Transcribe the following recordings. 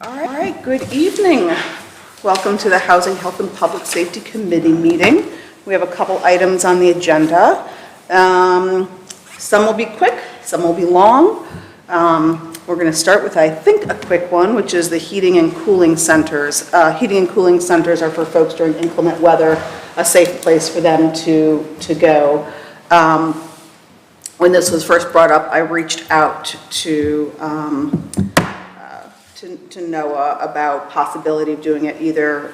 All right, good evening. Welcome to the Housing, Health, and Public Safety Committee meeting. We have a couple items on the agenda. Some will be quick, some will be long. We're going to start with, I think, a quick one, which is the heating and cooling centers. Heating and cooling centers are for folks during inclement weather, a safe place for them to go. When this was first brought up, I reached out to Noah about possibility of doing it either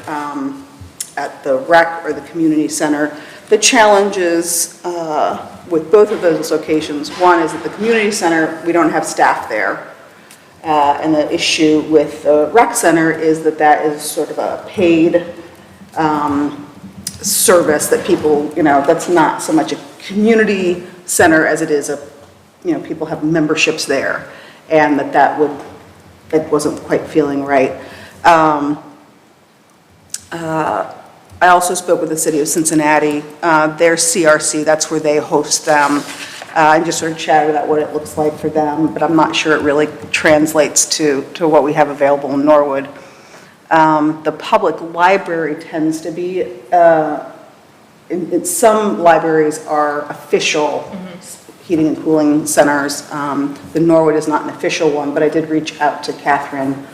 at the rec or the community center. The challenges with both of those locations, one is at the community center, we don't have staff there. And the issue with the rec center is that is sort of a paid service that people, that's not so much a community center as it is people have memberships there, and that wasn't quite feeling right. I also spoke with the city of Cincinnati, their CRC, that's where they host them, and just sort of chatted about what it looks like for them, but I'm not sure it really translates to what we have available in Norwood. The public library tends to be, some libraries are official heating and cooling centers. The Norwood is not an official one, but I did reach out to Catherine,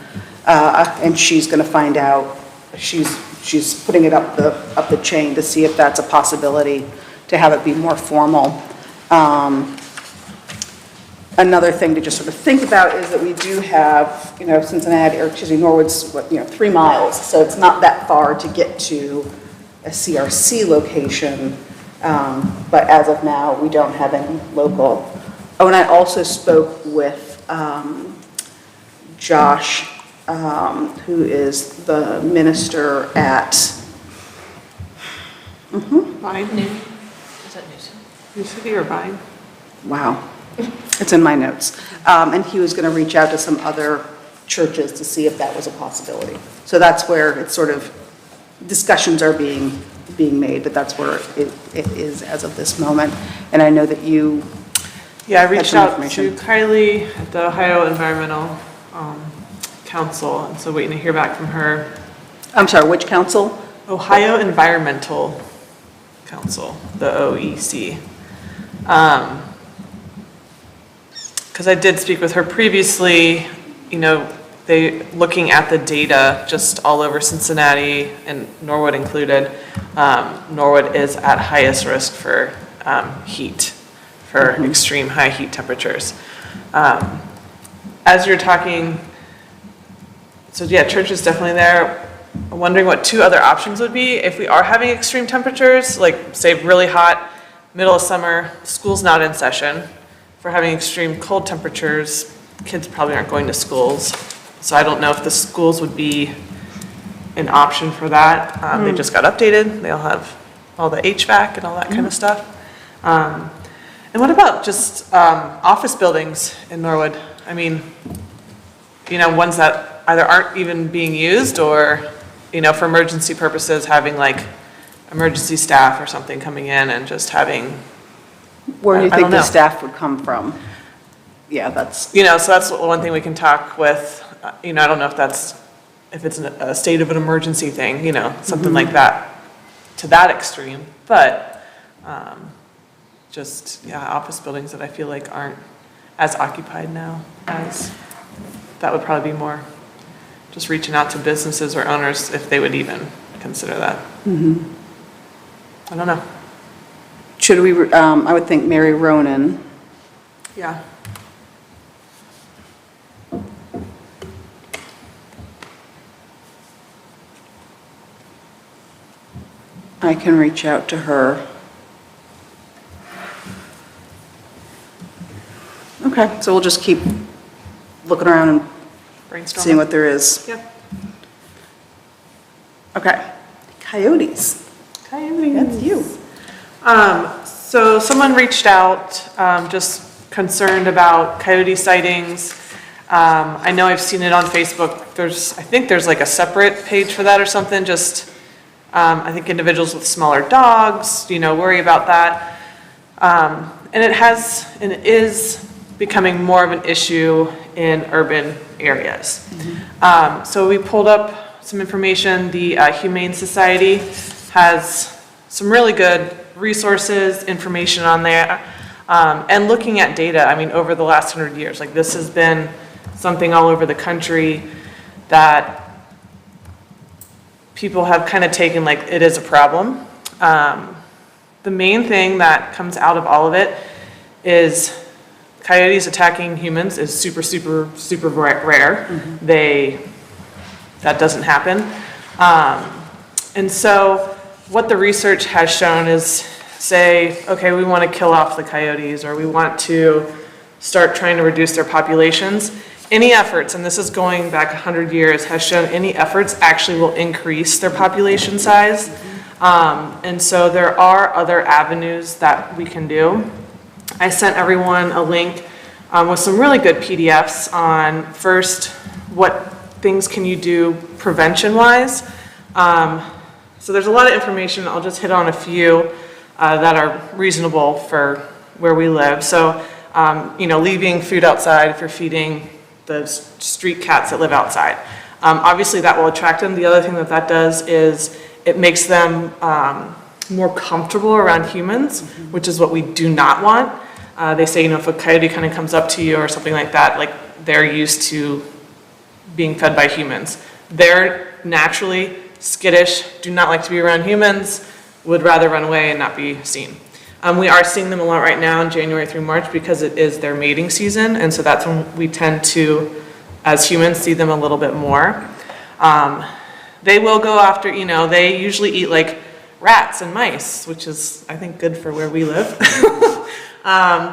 and she's going to find out. She's putting it up the chain to see if that's a possibility to have it be more formal. Another thing to just sort of think about is that we do have, Norwood's 3 miles, so it's not that far to get to a CRC location. But as of now, we don't have any local. Oh, and I also spoke with Josh, who is the minister at Vine? Is that New City or Vine? Wow, it's in my notes. And he was going to reach out to some other churches to see if that was a possibility. So that's where it's sort of discussions are being made, but that's where it is as of this moment. And I know that you I reached out to Kylie at the Ohio Environmental Council, and so waiting to hear back from her. I'm sorry, which council? Ohio Environmental Council, the OEC. Because I did speak with her previously, they looking at the data just all over Cincinnati and Norwood included. Norwood is at highest risk for heat, for extreme high heat temperatures. As you're talking, church is definitely there. I'm wondering what 2 other options would be if we are having extreme temperatures, like say really hot, middle of summer, school's not in session. If we're having extreme cold temperatures, kids probably aren't going to schools. So I don't know if the schools would be an option for that. They just got updated. They'll have all the HVAC and all that kind of stuff. And what about just office buildings in Norwood? I mean, ones that either aren't even being used or, for emergency purposes, having like emergency staff or something coming in and just having. Where do you think the staff would come from? Yeah, that's. So that's one thing we can talk with. I don't know if it's a state of an emergency thing, something like that, to that extreme. But office buildings that I feel like aren't as occupied now as that would probably be more just reaching out to businesses or owners if they would even consider that. I don't know. Should we, I would think Mary Ronan. Yeah. I can reach out to her. Okay, so we'll just keep looking around and seeing what there is. Yep. Okay. Coyotes. That's you. So someone reached out, just concerned about coyote sightings. I know I've seen it on Facebook. I think there's like a separate page for that or something. Just, I think individuals with smaller dogs, worry about that. And it is becoming more of an issue in urban areas. So we pulled up some information. The Humane Society has some really good resources, information on there, and looking at data, I mean, over the last 100 years, like this has been something all over the country that people have kind of taken like it is a problem. The main thing that comes out of all of it is coyotes attacking humans is super, super, super rare. That doesn't happen. And so what the research has shown is, say, okay, we want to kill off the coyotes, or we want to start trying to reduce their populations. Any efforts, and this is going back 100 years, has shown any efforts actually will increase their population size. And so there are other avenues that we can do. I sent everyone a link with some really good PDFs on first, what things can you do prevention-wise. So there's a lot of information. I'll just hit on a few that are reasonable for where we live. So, leaving food outside if you're feeding the street cats that live outside. Obviously that will attract them. The other thing that does is it makes them more comfortable around humans, which is what we do not want. They say, if a coyote kind of comes up to you or something like that, like they're used to being fed by humans. They're naturally skittish, do not like to be around humans, would rather run away and not be seen. We are seeing them a lot right now in January through March because it is their mating season, and so that's when we tend to, as humans, see them a little bit more. They will go after, they usually eat like rats and mice, which is, I think, good for where we live.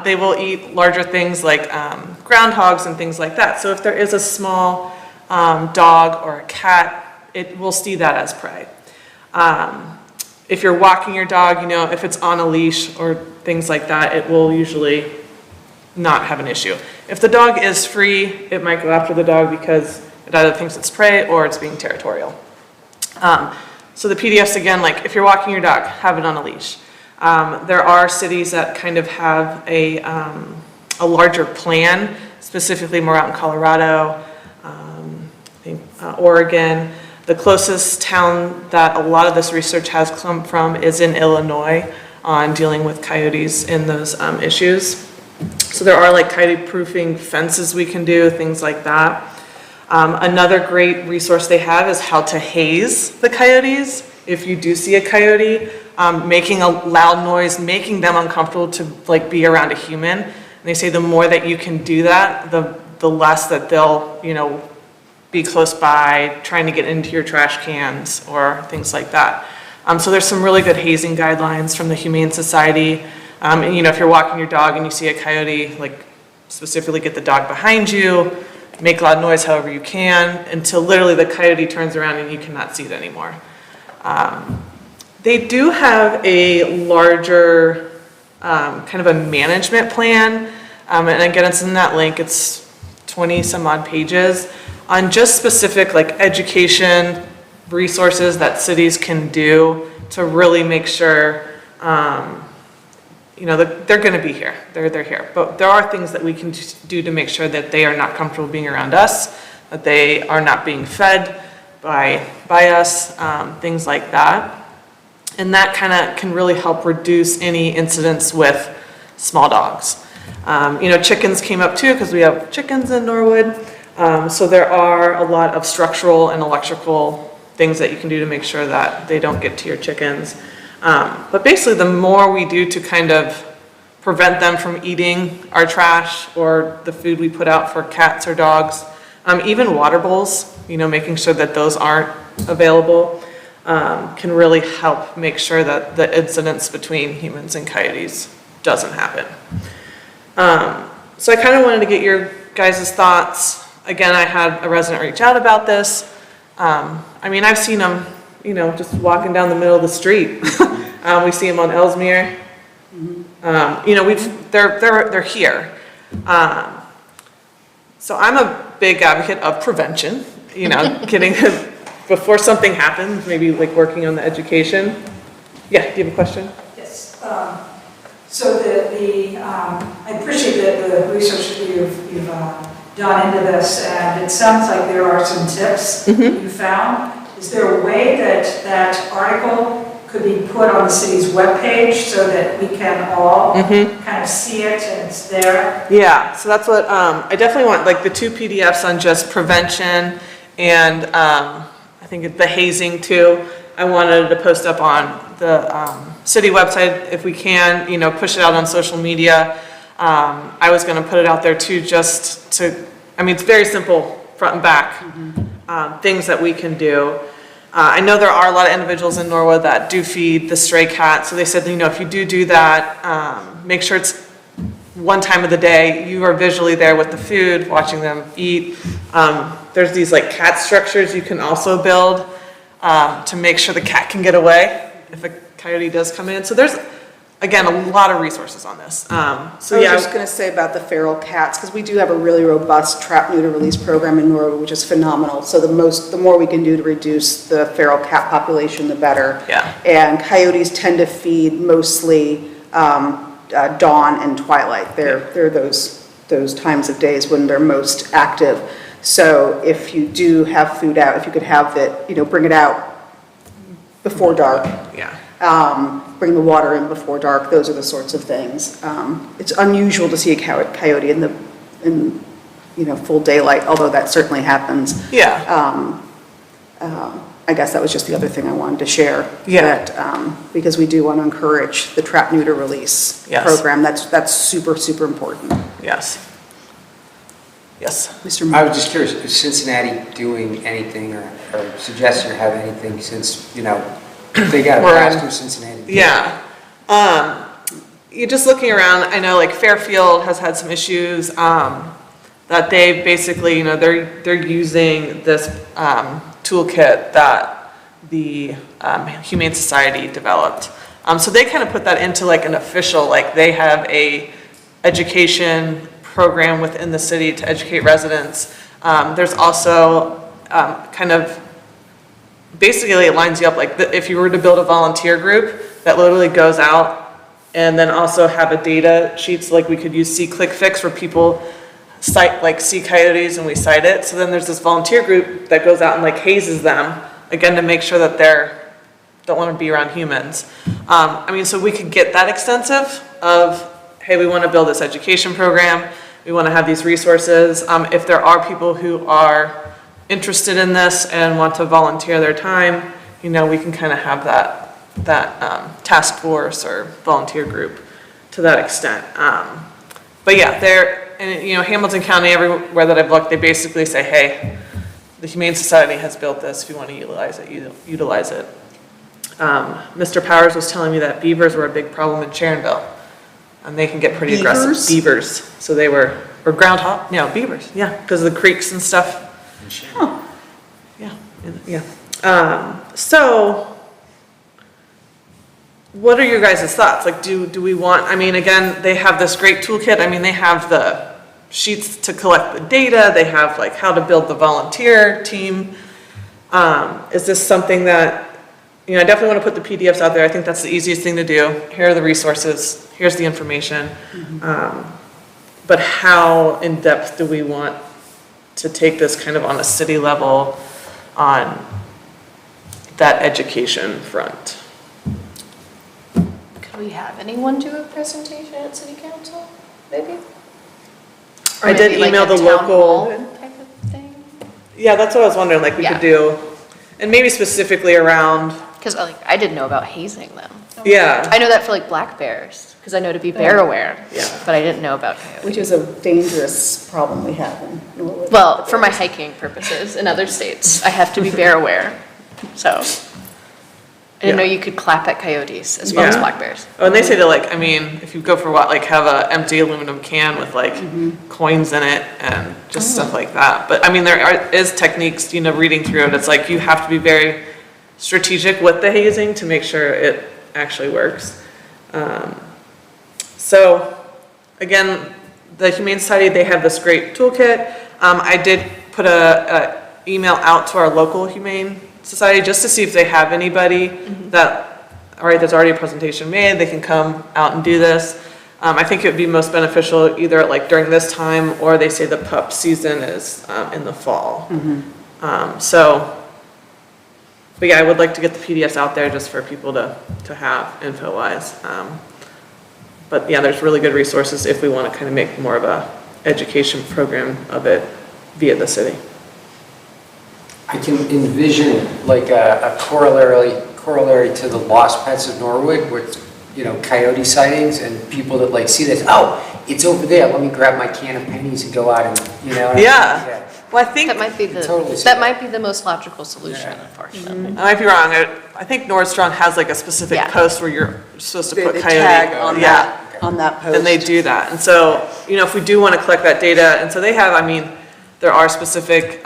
They will eat larger things like groundhogs and things like that. So if there is a small dog or a cat, it will see that as prey. If you're walking your dog, if it's on a leash or things like that, it will usually not have an issue. If the dog is free, it might go after the dog because it either thinks it's prey or it's being territorial. So the PDFs, again, like if you're walking your dog, have it on a leash. There are cities that kind of have a larger plan, specifically more out in Colorado, I think Oregon. The closest town that a lot of this research has come from is in Illinois on dealing with coyotes in those issues. So there are like coyote proofing fences we can do, things like that. Another great resource they have is how to haze the coyotes. If you do see a coyote making a loud noise, making them uncomfortable to like be around a human, and they say the more that you can do that, the less that they'll, be close by, trying to get into your trash cans or things like that. So there's some really good hazing guidelines from the Humane Society. And if you're walking your dog and you see a coyote, like specifically get the dog behind you, make loud noise however you can, until literally the coyote turns around and you cannot see it anymore. They do have a larger kind of a management plan, and again, it's in that link. It's 20 some odd pages on just specific like education resources that cities can do to really make sure, that they're going to be here. They're here. But there are things that we can do to make sure that they are not comfortable being around us, that they are not being fed by us, things like that. And that kind of can really help reduce any incidents with small dogs. Chickens came up too because we have chickens in Norwood. So there are a lot of structural and electrical things that you can do to make sure that they don't get to your chickens. But basically the more we do to kind of prevent them from eating our trash or the food we put out for cats or dogs, even water bowls, making sure that those aren't available, can really help make sure that the incidents between humans and coyotes doesn't happen. So I kind of wanted to get your guys' thoughts. Again, I had a resident reach out about this. I've seen them, just walking down the middle of the street. We see them on Ellesmere. They're here. So I'm a big advocate of prevention, getting before something happens, maybe like working on the education. Yeah, do you have a question? Yes. So the I appreciate the research that you've done into this, and it sounds like there are some tips you found. Is there a way that that article could be put on the city's webpage so that we can all kind of see it and it's there? Yeah, so that's what, I definitely want, like, the 2 PDFs on just prevention and, I think the hazing too. I wanted to post up on the, city website if we can, you know, push it out on social media. I was gonna put it out there too, just to, I mean, it's very simple, front and back, things that we can do. I know there are a lot of individuals in Norwood that do feed the stray cat, so they said, you know, if you do that, make sure it's one time of the day, you are visually there with the food, watching them eat. There's these like cat structures you can also build to make sure the cat can get away if a coyote does come in. So there's, again, a lot of resources on this. So I was yeah, just going to say about the feral cats, because we do have a really robust trap, neuter, release program in Norwood, which is phenomenal. So the more we can do to reduce the feral cat population, the better. Yeah. And coyotes tend to feed mostly dawn and twilight. They're those times of days when they're most active. So if you do have food out, if you could have it, you know, bring it out before dark. yeah. Bring the water in before dark. Those are the sorts of things. It's unusual to see a coyote in you know, full daylight, although that certainly happens. Yeah. I guess that was just the other thing I wanted to share. Yeah. That, because we do want to encourage the trap, neuter, release Yes. program. That's super, super important. Yes. Yes. Mr. I was just curious, is Cincinnati doing anything or suggesting or have anything since, you know, they got a We're pass in- through Cincinnati? Yeah. You're just looking around, I know like Fairfield has had some issues, that they basically, you know, they're using this, toolkit that the, Humane Society developed. So they kind of put that into like an official, like they have a education program within the city to educate residents. There's also, kind of, basically it lines you up like if you were to build a volunteer group that literally goes out and then also have a data sheets, like we could use See Click Fix where people cite, like see coyotes and we cite it. So then there's this volunteer group that goes out and like hazes them, again, to make sure that don't want to be around humans. I mean, so we could get that extensive of, hey, we want to build this education program. We want to have these resources. If there are people who are interested in this and want to volunteer their time, you know, we can kind of have that task force or volunteer group to that extent. But yeah, and you know, Hamilton County, everywhere that I've looked, they basically say, hey, the Humane Society has built this. If you want to utilize it, utilize it. Mr. Powers was telling me that beavers were a big problem in Sharonville, and they can get pretty aggressive. Beavers. So they were, or groundhog, no, beavers, yeah, because of the creeks and stuff. Huh. Yeah, yeah. So, what are your guys' thoughts? Like, do we want, I mean, again, they have this great toolkit. I mean, they have the sheets to collect the data. They have like how to build the volunteer team. Is this something that, you know, I definitely want to put the PDFs out there. I think that's the easiest thing to do. Here are the resources. Here's the information. But how in depth do we want to take this kind of on a city level on that education front? Could we have anyone do a presentation at city council, maybe? Or I did maybe like email a the town local- hall type of thing? Yeah, that's what I was wondering, like we Yeah. could do, and maybe specifically around, Because like, I didn't know about hazing them. yeah, I know that for like black bears, because I know to be bear aware. Yeah. But I didn't know about coyotes. Which is a dangerous problem we have in Norwood. Well, for my hiking purposes in other states, I have to be bear aware, so. I didn't know Yeah. you could clap at coyotes as well as Yeah. black bears. Oh, and they say to like, I mean, if you go for what, like have a empty aluminum can with like coins in it and just stuff like that. But I mean, is techniques, you know, reading through it, it's like you have to be very strategic with the hazing to make sure it actually works. So again, the Humane Society, they have this great toolkit. I did put a email out to our local Humane Society just to see if they have anybody that, all right, there's already a presentation made, they can come out and do this. I think it would be most beneficial either like during this time, or they say the pup season is in the fall. But yeah, I would like to get the PDFs out there just for people to have info-wise. But yeah, there's really good resources if we want to kind of make more of a education program of it via the city. I can envision like a corollary to the lost pets of Norwood with, coyote sightings and people that like see this, oh, it's over there, let me grab my can of pennies and go out and, Yeah. Well, I think, That might be Totally. that might be the most logical solution, unfortunately. I might be wrong, I think Nordstrom has like a specific Yeah. post where you're supposed to They put they coyote. tag on Yeah. that post. And they do that. And so, if we do want to collect that data, and so they have, there are specific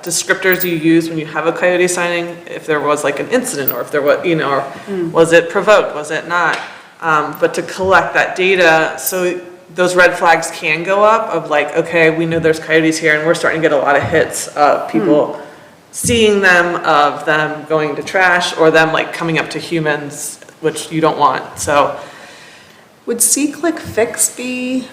descriptors you use when you have a coyote sighting, if there was like an incident, or if there was, or was it provoked, was it not? But to collect that data, so those red flags can go up of like, okay, we know there's coyotes here, and we're starting to get a lot of hits of people seeing them, of them going to trash, or them like coming up to humans, which you don't want, so. Would C-Click Fix be,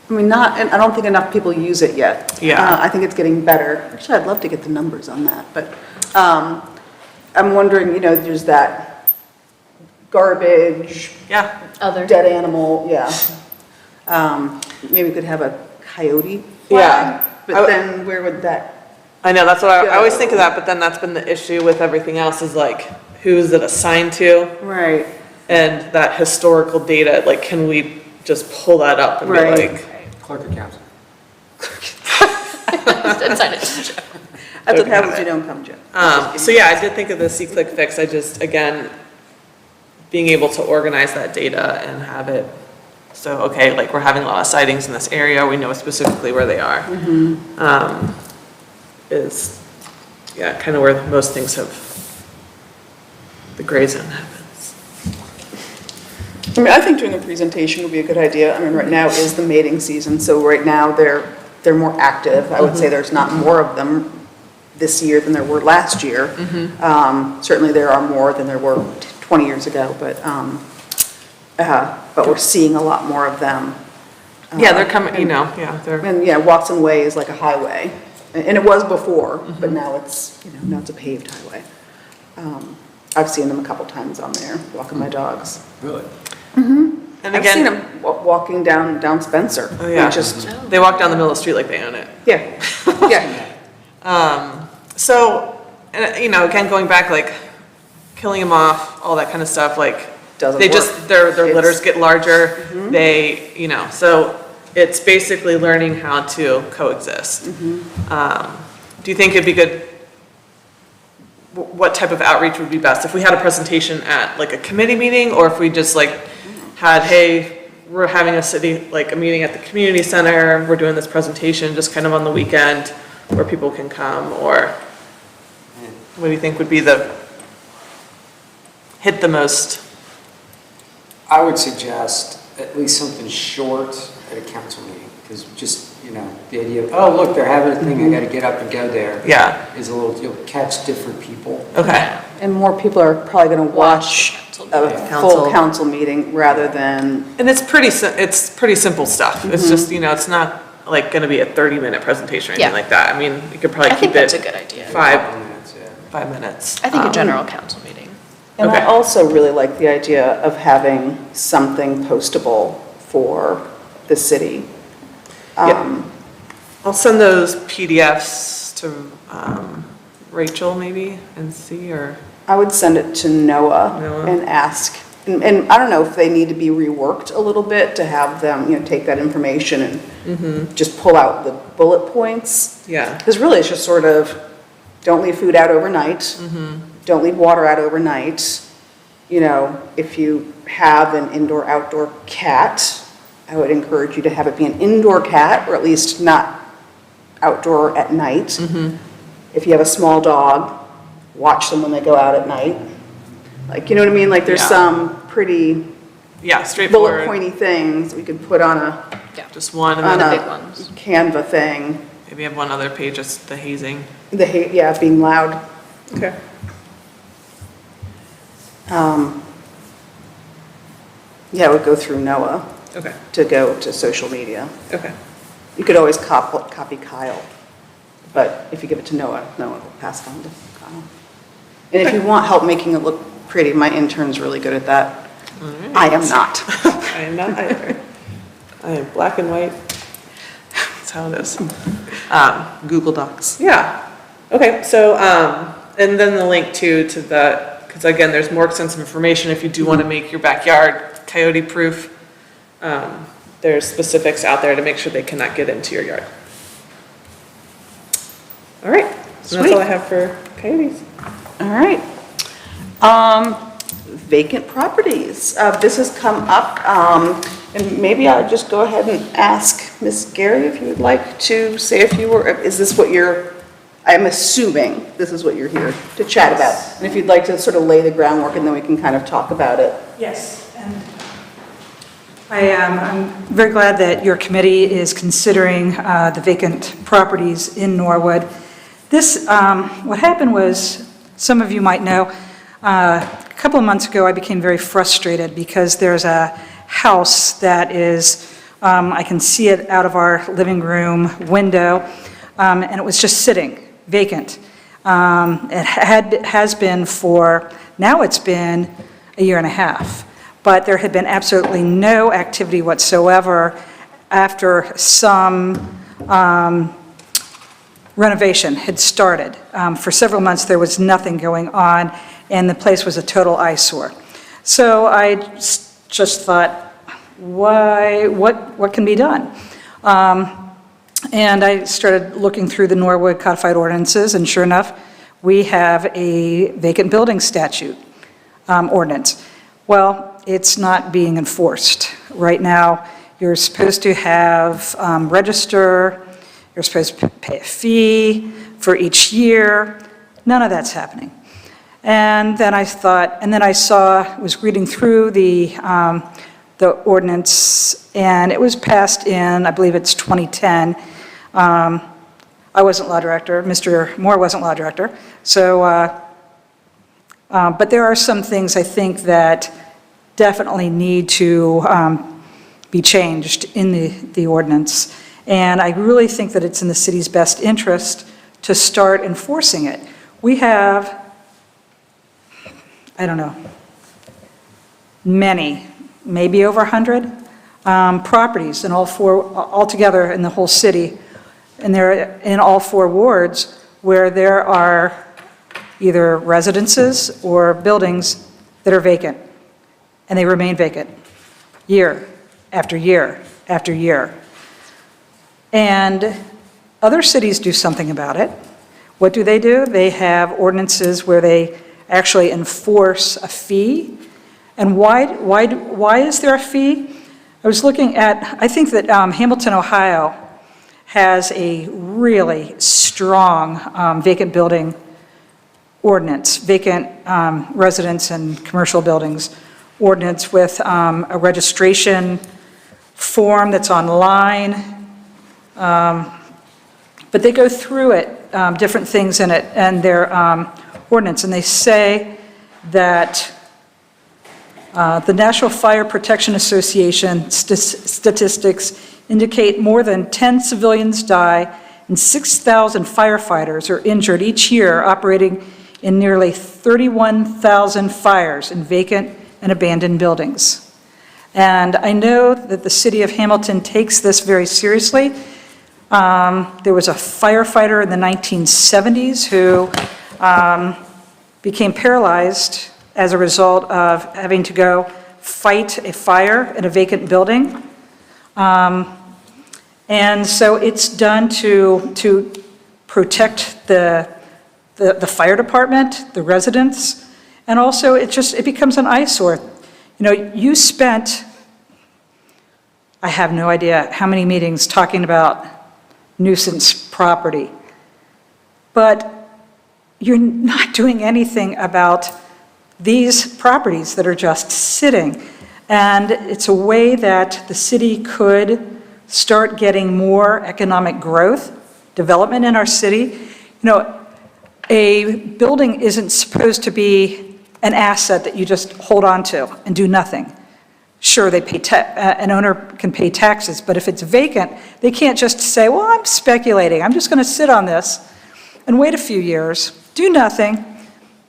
not, and I don't think enough people use it yet. Yeah. I think it's getting better. Actually, I'd love to get the numbers on that, but I'm wondering, there's that garbage, Yeah, Other. dead animal, yeah. Maybe we could have a coyote Yeah. flag, but then where would that, I know, that's what I always think of that, but then that's been the issue with everything else is like, who is it assigned to? right, And that historical data, like, can we just pull that up and be Right. like, Clerk of council. Assign it to Joe. that's what happens, you don't come, Jim. so yeah, I did think of the C-Click Fix, I just, again, being able to organize that data and have it, so, okay, like, we're having a lot of sightings in this area, we know specifically where they are. Is, yeah, kind of where most things have, the gray zone happens. I think doing a presentation would be a good idea. Right now is the mating season, so right now they're more active. I would say there's not more of them this year than there were last year. Certainly there are more than there were 20 years ago, but we're seeing a lot more of them. Yeah, they're coming, yeah, they're. And yeah, Watson Way is like a highway, and it was before, but now it's, now it's a paved highway. I've seen them a couple times on there, walking my dogs. Really? And I've seen again, them walking down Spencer. oh yeah, Just, they walk down the middle of the street like they own it. yeah, yeah. So, again, going back, like, killing them off, all that kind of stuff, like, Doesn't they work. just, their It's- litters get larger, they, so it's basically learning how to coexist. Do you think it'd be good, what type of outreach would be best? If we had a presentation at, like, a committee meeting, or if we just, like, had, hey, we're having a meeting at the community center, we're doing this presentation just kind of on the weekend where people can come, or what do you think would be hit the most? I would suggest at least something short at a council meeting, because just, the idea of, oh, look, they're having a thing, I gotta get up and go there, Yeah, is a little, you'll catch different people. okay, And more people are probably going to watch a Council. full council meeting rather than, and it's pretty simple stuff, it's just, it's not like gonna be a 30-minute presentation or anything Yeah. like that, you could probably I think keep that's a it good idea. 5 minutes, yeah. 5 minutes. I think a general council meeting. and I Okay. also really like the idea of having something postable for the city. I'll send those PDFs to Rachel maybe and see, or, I would send it to Noah Noah. and ask, and I don't know if they need to be reworked a little bit to have them, take that information and just pull out the bullet points. yeah, Because really, it's just sort of, don't leave food out overnight. Don't leave water out overnight. If you have an indoor-outdoor cat, I would encourage you to have it be an indoor cat, or at least not outdoor at night. If you have a small dog, watch them when they go out at night. Like, you know what I mean? Like, there's Yeah. some pretty yeah, bullet straightforward, pointy things we could put on a just one, and on then the a big ones. Canva thing. maybe have one other page, just the hazing. Being loud. Okay. Yeah, it would go through Noah Okay, to go to social media. okay. You could always copy Kyle, but if you give it to Noah, Noah will pass it on to Kyle. And if you want help making it look pretty, my intern's really good at that. I am not. I am not either. I am black and white. That's how it is. Google Docs. Yeah. Okay, so, and then the link to the, because again, there's more extensive information if you do want to make your backyard coyote proof. There's specifics out there to make sure they cannot get into your yard. All right, and that's Sweet. all I have for coyotes. All right. Vacant properties. This has come up, and maybe I'll just go ahead and ask Ms. Gary if you would like to say a few words. Is this what I'm assuming this is what you're here to chat about? And if you'd like to sort of lay the groundwork, and then we can kind of talk about it. Yes, and I'm very glad that your committee is considering the vacant properties in Norwood. This, what happened was, some of you might know, a couple of months ago, I became very frustrated because there's a house that is, I can see it out of our living room window, and it was just sitting vacant. It has been for, now it's been a year and a half, but there had been absolutely no activity whatsoever after some renovation had started. For several months, there was nothing going on, and the place was a total eyesore. So I just thought, what can be done? And I started looking through the Norwood codified ordinances, and sure enough, we have a vacant building statute ordinance. Well, it's not being enforced. Right now, you're supposed to have register, you're supposed to pay a fee for each year. None of that's happening. And then I thought, and then I was reading through the ordinance, and it was passed in, I believe it's 2010. I wasn't law director, Mr. Moore wasn't law director. So, but there are some things I think that definitely need to be changed in the ordinance. And I really think that it's in the city's best interest to start enforcing it. We have, I don't know, many, maybe over 100 properties in altogether in the whole city, and they're in all 4 wards where there are either residences or buildings that are vacant, and they remain vacant year after year after year. And other cities do something about it. What do? They have ordinances where they actually enforce a fee. And why is there a fee? I was looking at, I think that Hamilton, Ohio has a really strong vacant building ordinance, vacant residence and commercial buildings ordinance with a registration form that's online. But they go through it, different things in it, and their ordinance, and they say that the National Fire Protection Association statistics indicate more than 10 civilians die and 6,000 firefighters are injured each year operating in nearly 31,000 fires in vacant and abandoned buildings. And I know that the city of Hamilton takes this very seriously. There was a firefighter in the 1970s who became paralyzed as a result of having to go fight a fire in a vacant building. And so it's done to protect the fire department, the residents, and also it becomes an eyesore. You know, you spent, I have no idea how many meetings talking about nuisance property, but you're not doing anything about these properties that are just sitting. And it's a way that the city could start getting more economic growth, development in our city. You know, a building isn't supposed to be an asset that you just hold on to and do nothing. sure, an owner can pay taxes, but if it's vacant, they can't just say, well, I'm speculating, I'm just going to sit on this and wait a few years, do nothing,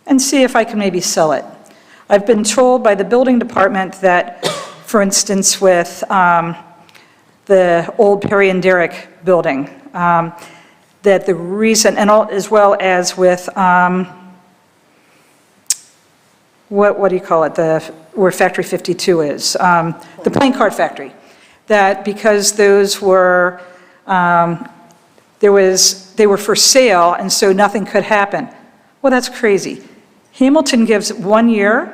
and see if I can maybe sell it. I've been told by the building department that, for instance, with the old Perry and Derrick building, that the reason, and as well as with, what do you call it, where Factory 52 is, the plane card factory, that because those were, they were for sale, and so nothing could happen. Well, that's crazy. Hamilton gives 1 year,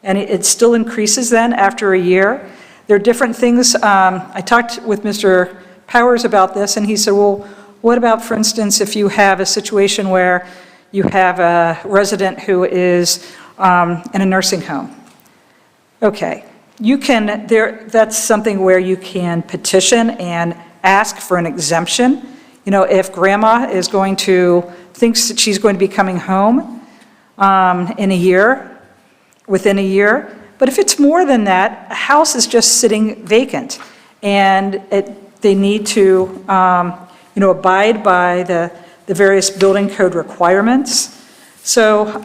and it still increases then after a year. There are different things. I talked with Mr. Powers about this, and he said, well, what about, for instance, if you have a situation where you have a resident who is in a nursing home? Okay, that's something where you can petition and ask for an exemption. You know, if grandma thinks that she's going to be coming home within a year, but if it's more than that, a house is just sitting vacant, and they need to, abide by the various building code requirements. So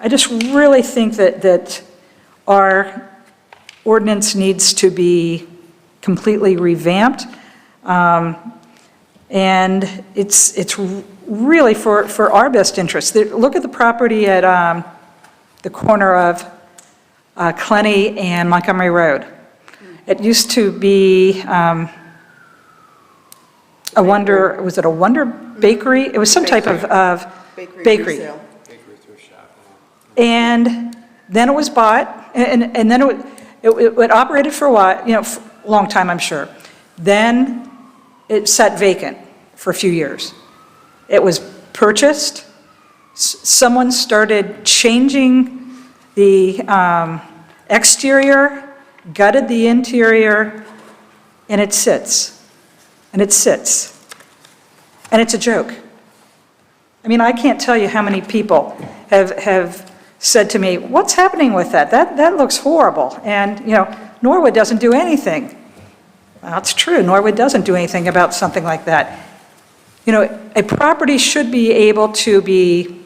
I just really think that our ordinance needs to be completely revamped, and it's really for our best interest. Look at the property at the corner of Clenny and Montgomery Road. It used to be was it a Wonder Bakery? It was some type of bakery. resale. And then it was bought, and then it operated for a while, a long time, I'm sure. Then it sat vacant for a few years. It was purchased. Someone started changing the exterior, gutted the interior, and it sits. And it sits. And it's a joke. I mean, I can't tell you how many people have said to me, what's happening with that? That looks horrible. And, Norwood doesn't do anything. Well, it's true, Norwood doesn't do anything about something like that. A property should be able to be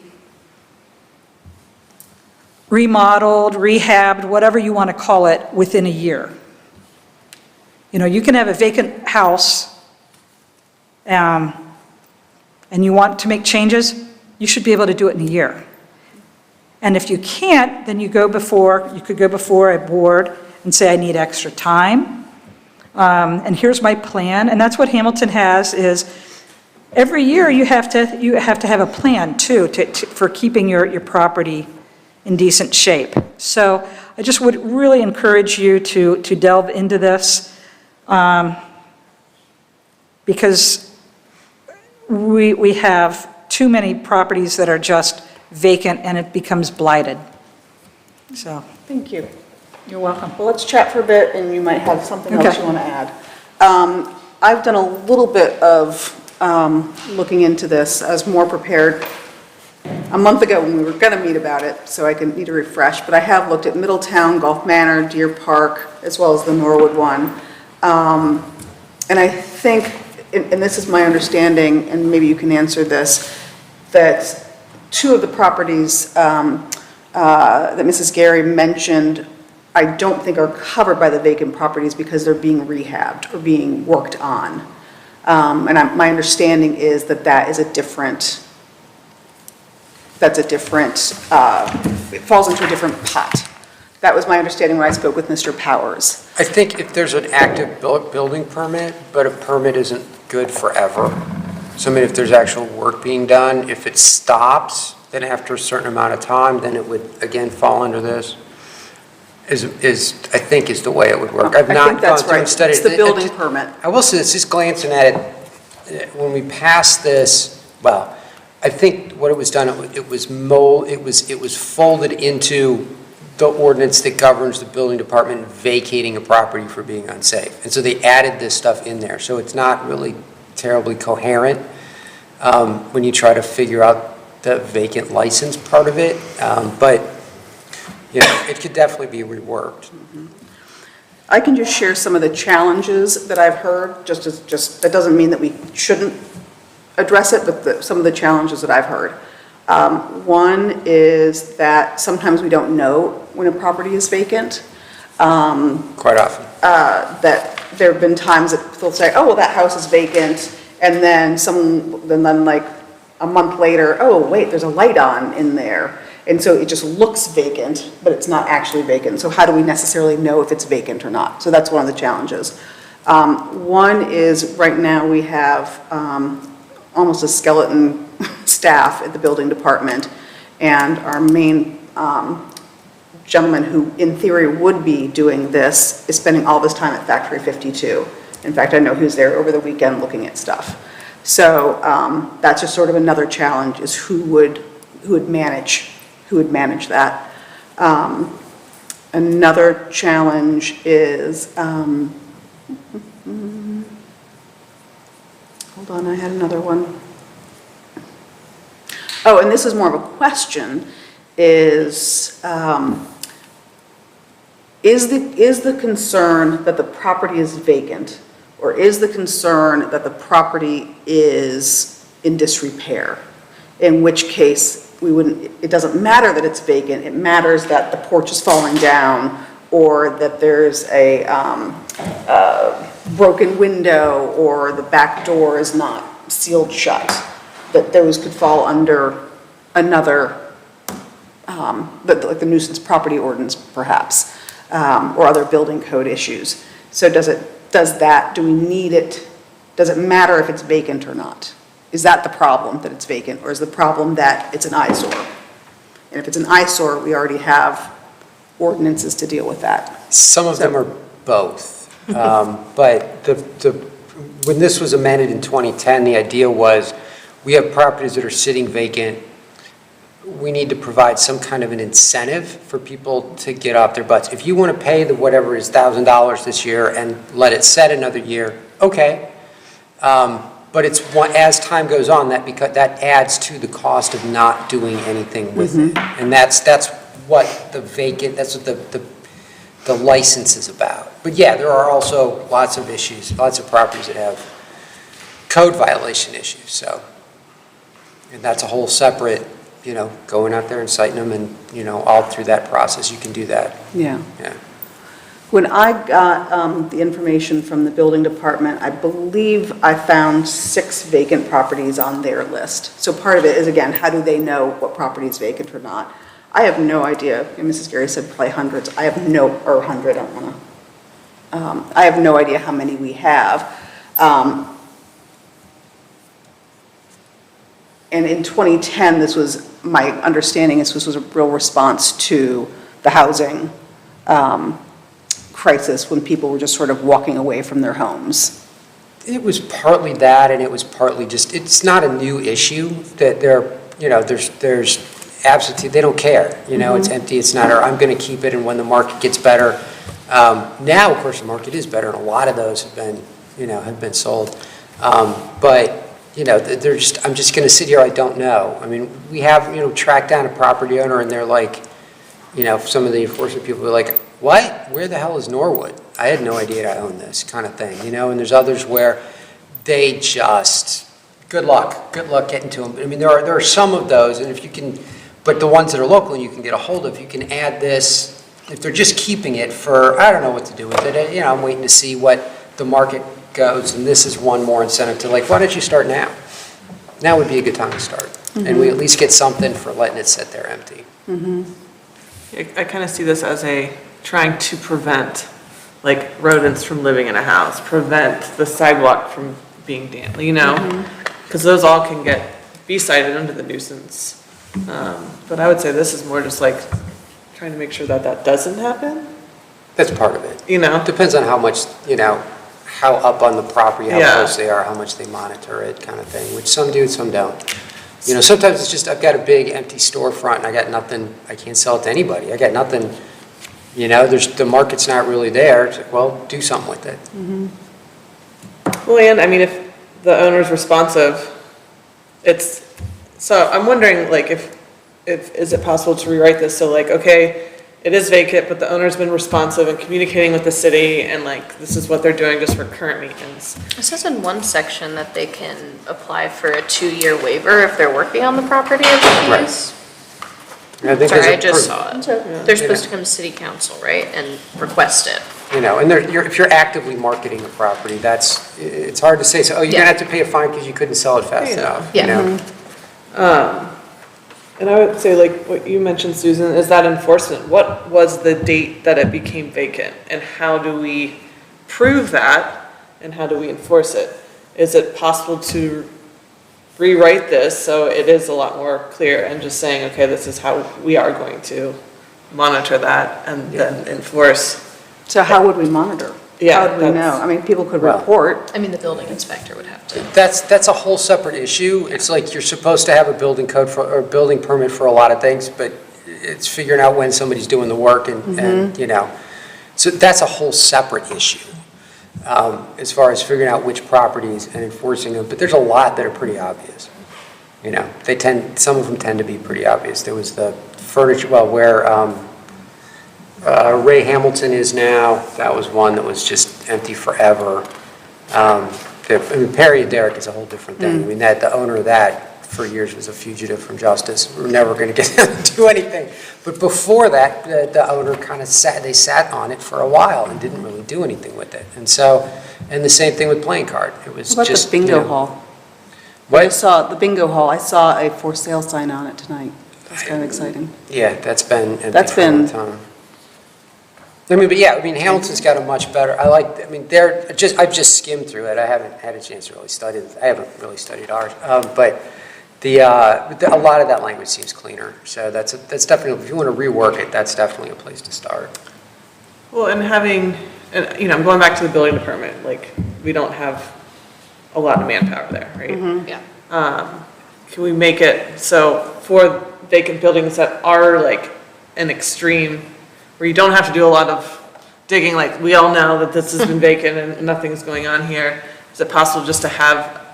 remodeled, rehabbed, whatever you want to call it, within a year. You can have a vacant house, and you want to make changes, you should be able to do it in a year. And if you can't, then you could go before a board and say, I need extra time, and here's my plan. And that's what Hamilton has, is every year you have to have a plan too, for keeping your property in decent shape. So I just would really encourage you to delve into this, because we have too many properties that are just vacant and it becomes blighted. So, Thank you. you're welcome. Well, let's chat for a bit, and you might have something else Okay. you want to add. I've done a little bit of looking into this. I was more prepared a month ago when we were going to meet about it, so I need a refresh. But I have looked at Middletown, Gulf Manor, Deer Park, as well as the Norwood one. And I think, and this is my understanding, and maybe you can answer this, that two of the properties that Mrs. Gary mentioned, I don't think are covered by the vacant properties because they're being rehabbed or being worked on. And my understanding is that is a different, it falls into a different pot. That was my understanding when I spoke with Mr. Powers. I think if there's an active building permit, but a permit isn't good forever. So I mean, if there's actual work being done, if it stops, then after a certain amount of time, then it would again fall under this. I think is the way it would work. I've I not think that's gone through right. and studied It's the it. building permit. I will say this, just glancing at it, when we passed this, well, I think what it was done, it was folded into the ordinance that governs the building department vacating a property for being unsafe. And so they added this stuff in there. So it's not really terribly coherent when you try to figure out the vacant license part of it. But it could definitely be reworked. I can just share some of the challenges that I've heard, that doesn't mean that we shouldn't address it, but some of the challenges that I've heard. One is that sometimes we don't know when a property is vacant. Quite often. That there have been times that they'll say, oh, well, that house is vacant, and then like a month later, oh, wait, there's a light on in there. And so it just looks vacant, but it's not actually vacant. So how do we necessarily know if it's vacant or not? So that's one of the challenges. One is right now we have almost a skeleton staff at the building department, and our main gentleman who in theory would be doing this is spending all this time at Factory 52. In fact, I know he was there over the weekend looking at stuff. So that's just sort of another challenge, is who would manage that. Another challenge is, hold on, I had another one. Oh, and this is more of a question, is the concern that the property is vacant, or is the concern that the property is in disrepair? In which case, it doesn't matter that it's vacant, it matters that the porch is falling down, or that there's a broken window, or the back door is not sealed shut, that those could fall under another, like the nuisance property ordinance perhaps, or other building code issues. So do we need it, does it matter if it's vacant or not? Is that the problem, that it's vacant, or is the problem that it's an eyesore? And if it's an eyesore, we already have ordinances to deal with that. Some of them are both. But when this was amended in 2010, the idea was we have properties that are sitting vacant. We need to provide some kind of an incentive for people to get off their butts. If you want to pay the whatever is $1,000 this year and let it set another year, okay. But it's as time goes on, that adds to the cost of not doing anything with it. And that's what the license is about. But yeah, there are also lots of issues, lots of properties that have code violation issues. So, and that's a whole separate, going out there and citing them, and all through that process, you can do that. Yeah. Yeah. When I got the information from the building department, I believe I found 6 vacant properties on their list. So part of it is, again, how do they know what property is vacant or not? I have no idea. And Mrs. Gary said probably hundreds. I have no, or 100, I don't want to. I have no idea how many we have. And in 2010, this was, my understanding is this was a real response to the housing crisis, when people were just sort of walking away from their homes. It was partly that, and it was partly just, it's not a new issue that there's absentee, they don't care, it's empty, it's not, or I'm going to keep it, and when the market gets better. Now, of course, the market is better, and a lot of those have been sold. But I'm just going to sit here, I don't know. I mean, we have, tracked down a property owner, and they're like, some of the enforcement people are like, what? Where the hell is Norwood? I had no idea I owned this, kind of thing, and there's others where they just, good luck getting to them. I mean, there are some of those, and if you can, but the ones that are local and you can get a hold of, you can add this, if they're just keeping it for, I don't know what to do with it, I'm waiting to see what the market goes, and this is one more incentive to, like, why don't you start now? Now would be a good time to start. And we at least get something for letting it sit there empty. I kind of see this as trying to prevent, like, rodents from living in a house, prevent the sidewalk from being damp, because those all can be cited under the nuisance. But I would say this is more just like trying to make sure that doesn't happen. That's part of it. It depends on how much, how up on the property, how Yeah. close they are, how much they monitor it, kind of thing, which some do, some don't. Sometimes it's just, I've got a big empty storefront and I got nothing, I can't sell it to anybody. I got nothing, the market's not really there. It's like, well, do something with it. Well, and I mean, if the owner's responsive, so I'm wondering, like, if is it possible to rewrite this so, like, okay, it is vacant, but the owner's been responsive and communicating with the city, and like, this is what they're doing just for current maintenance. It says in one section that they can apply for a 2-year waiver if they're working on the property of the fees. I think Sorry, there's I a just per- saw it. Yeah. They're supposed to come to city council, right, and request it. You know, and if you're actively marketing a property, it's hard to say, so, oh, you're gonna Yeah. have to pay a fine because you couldn't sell it fast Yeah. enough, Yeah. you know? And I would say, like, what you mentioned, Susan, is that enforcement. What was the date that it became vacant? And how do we prove that? And how do we enforce it? Is it possible to rewrite this so it is a lot more clear and just saying, okay, this is how we are going to monitor that and then enforce? So how would we monitor? Yeah, How would we know? that's- I mean, people could Well- report. I mean, the building inspector would have to. That's a whole separate issue. It's like you're supposed to have a building code or building permit for a lot of things, but it's figuring out when somebody's doing the work and, you know. So that's a whole separate issue, as far as figuring out which properties and enforcing them. But there's a lot that are pretty obvious. You know, some of them tend to be pretty obvious. There was the furniture, well, where Ray Hamilton is now, that was one that was just empty forever. I mean, Perry and Derrick is a whole different thing. I mean, the owner of that for years was a fugitive from justice. We're never going to get them to do anything. But before that, the owner kind of sat on it for a while and didn't really do anything with it. And so, and the same thing with playing card. It was What about just, the you bingo know, hall? I What? saw the bingo hall. I saw a for sale sign on it tonight. That's kind of exciting. Yeah, that's been empty That's for a long been- time. I mean, but yeah, I mean, Hamilton's got a much better, I mean, I've just skimmed through it. I haven't had a chance to really study it. I haven't really studied ours. But a lot of that language seems cleaner. So that's definitely, if you want to rework it, that's definitely a place to start. Well, and having, and, you know, I'm going back to the building department, like, we don't have a lot of manpower there, right? Yeah. Can we make it so for vacant buildings that are like an extreme, where you don't have to do a lot of digging, like we all know that this has been vacant and nothing's going on here, is it possible just to have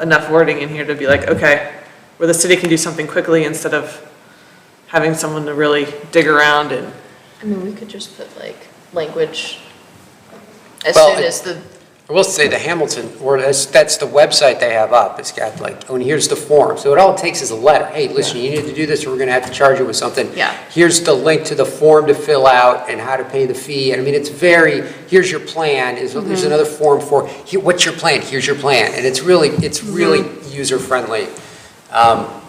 enough wording in here to be like, okay, where the city can do something quickly instead of having someone to really dig around and, I mean, we could just put like language as Well, soon as the, I will say the Hamilton, or that's the website they have up. It's got like, oh, and here's the form. So all it takes is a letter. Hey, listen, you need to do this or we're going to have to charge you with something. Yeah. Here's the link to the form to fill out and how to pay the fee. And I mean, it's here's your plan. There's another form for, what's your plan? Here's your plan. And it's really user friendly,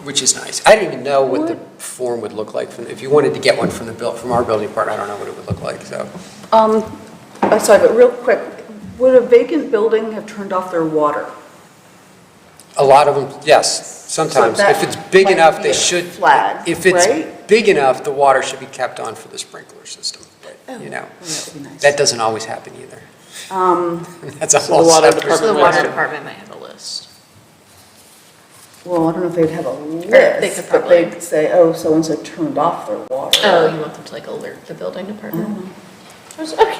which is nice. I didn't even know what the form would look like. If you wanted to get one from our building department, I don't know what it would look like, so. I'm sorry, but real quick, would a vacant building have turned off their water? A lot of them, yes, sometimes. So that If it's big might enough, be they a should. flag, If it's right? big enough, the water should be kept on for the sprinkler system. But, you know, That would be nice. that doesn't always happen either. That's a So whole the water separate. so the Department water might- department might have a list. Well, I don't know if they'd have a they list, could but probably- they'd say, oh, so-and-so turned off their water. Oh, you want them to like alert the building department? Okay. No. Sorry,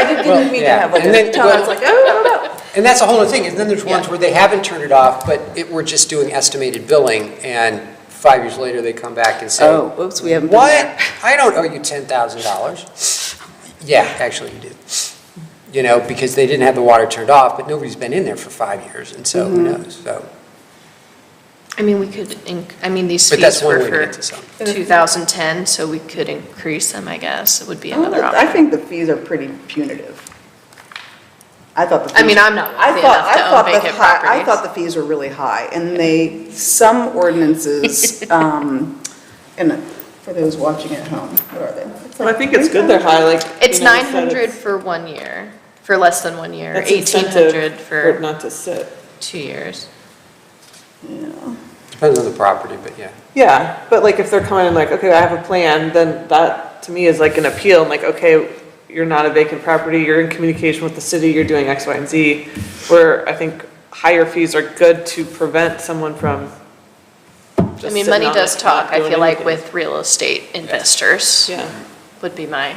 I didn't mean to yeah. have like And then- a tone. It's like, oh, I don't know. And that's a whole other thing, and then there's ones Yeah. where they haven't turned it off, but we're just doing estimated billing, and 5 years later, they come back and say, Oh, oops, we haven't done what? that. I don't owe you $10,000. Yeah, actually you do. You know, because they didn't have the water turned off, but nobody's been in there for 5 years, and so who knows, so. I mean, we could, these But that's fees one were way to for get to some. 2010, so we could increase them, I guess. It would be another I option. think the fees are pretty punitive. I thought the fees. I mean, I'm not I wealthy thought- enough I to own thought the vacant high- I properties. thought the fees were really high, and some ordinances, and for those watching at home, what are they? well, I think it's good they're high, like. It's you know, instead of- 900 for 1 year, for less than 1 year, That's 1,800 incentive for it for not to sit. 2 years. Yeah. Depends on the property, but yeah. Yeah, but like if they're coming in like, okay, I have a plan, then that to me is like an appeal, and like, okay, you're not a vacant property, you're in communication with the city, you're doing X, Y, and Z, where I think higher fees are good to prevent someone from just I mean, sitting money on does it, not talk, I doing feel like anything. with real estate investors. Yeah. Would be my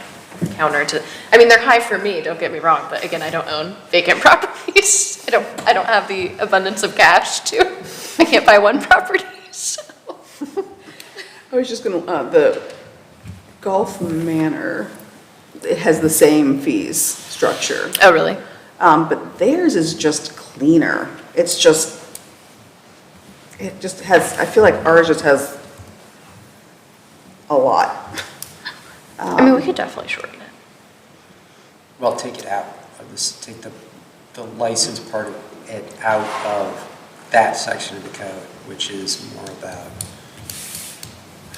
counter to, I mean, they're high for me, don't get me wrong, but again, I don't own vacant properties. I don't have the abundance of cash I can't buy one property, so. I was just gonna, Gulf Manor, it has the same fees structure. Oh, really? But theirs is just cleaner. It just has, I feel like ours just has a lot. I mean, we could definitely shorten it. Well, take it out of this, take the license part of it out of that section of the code, which is more about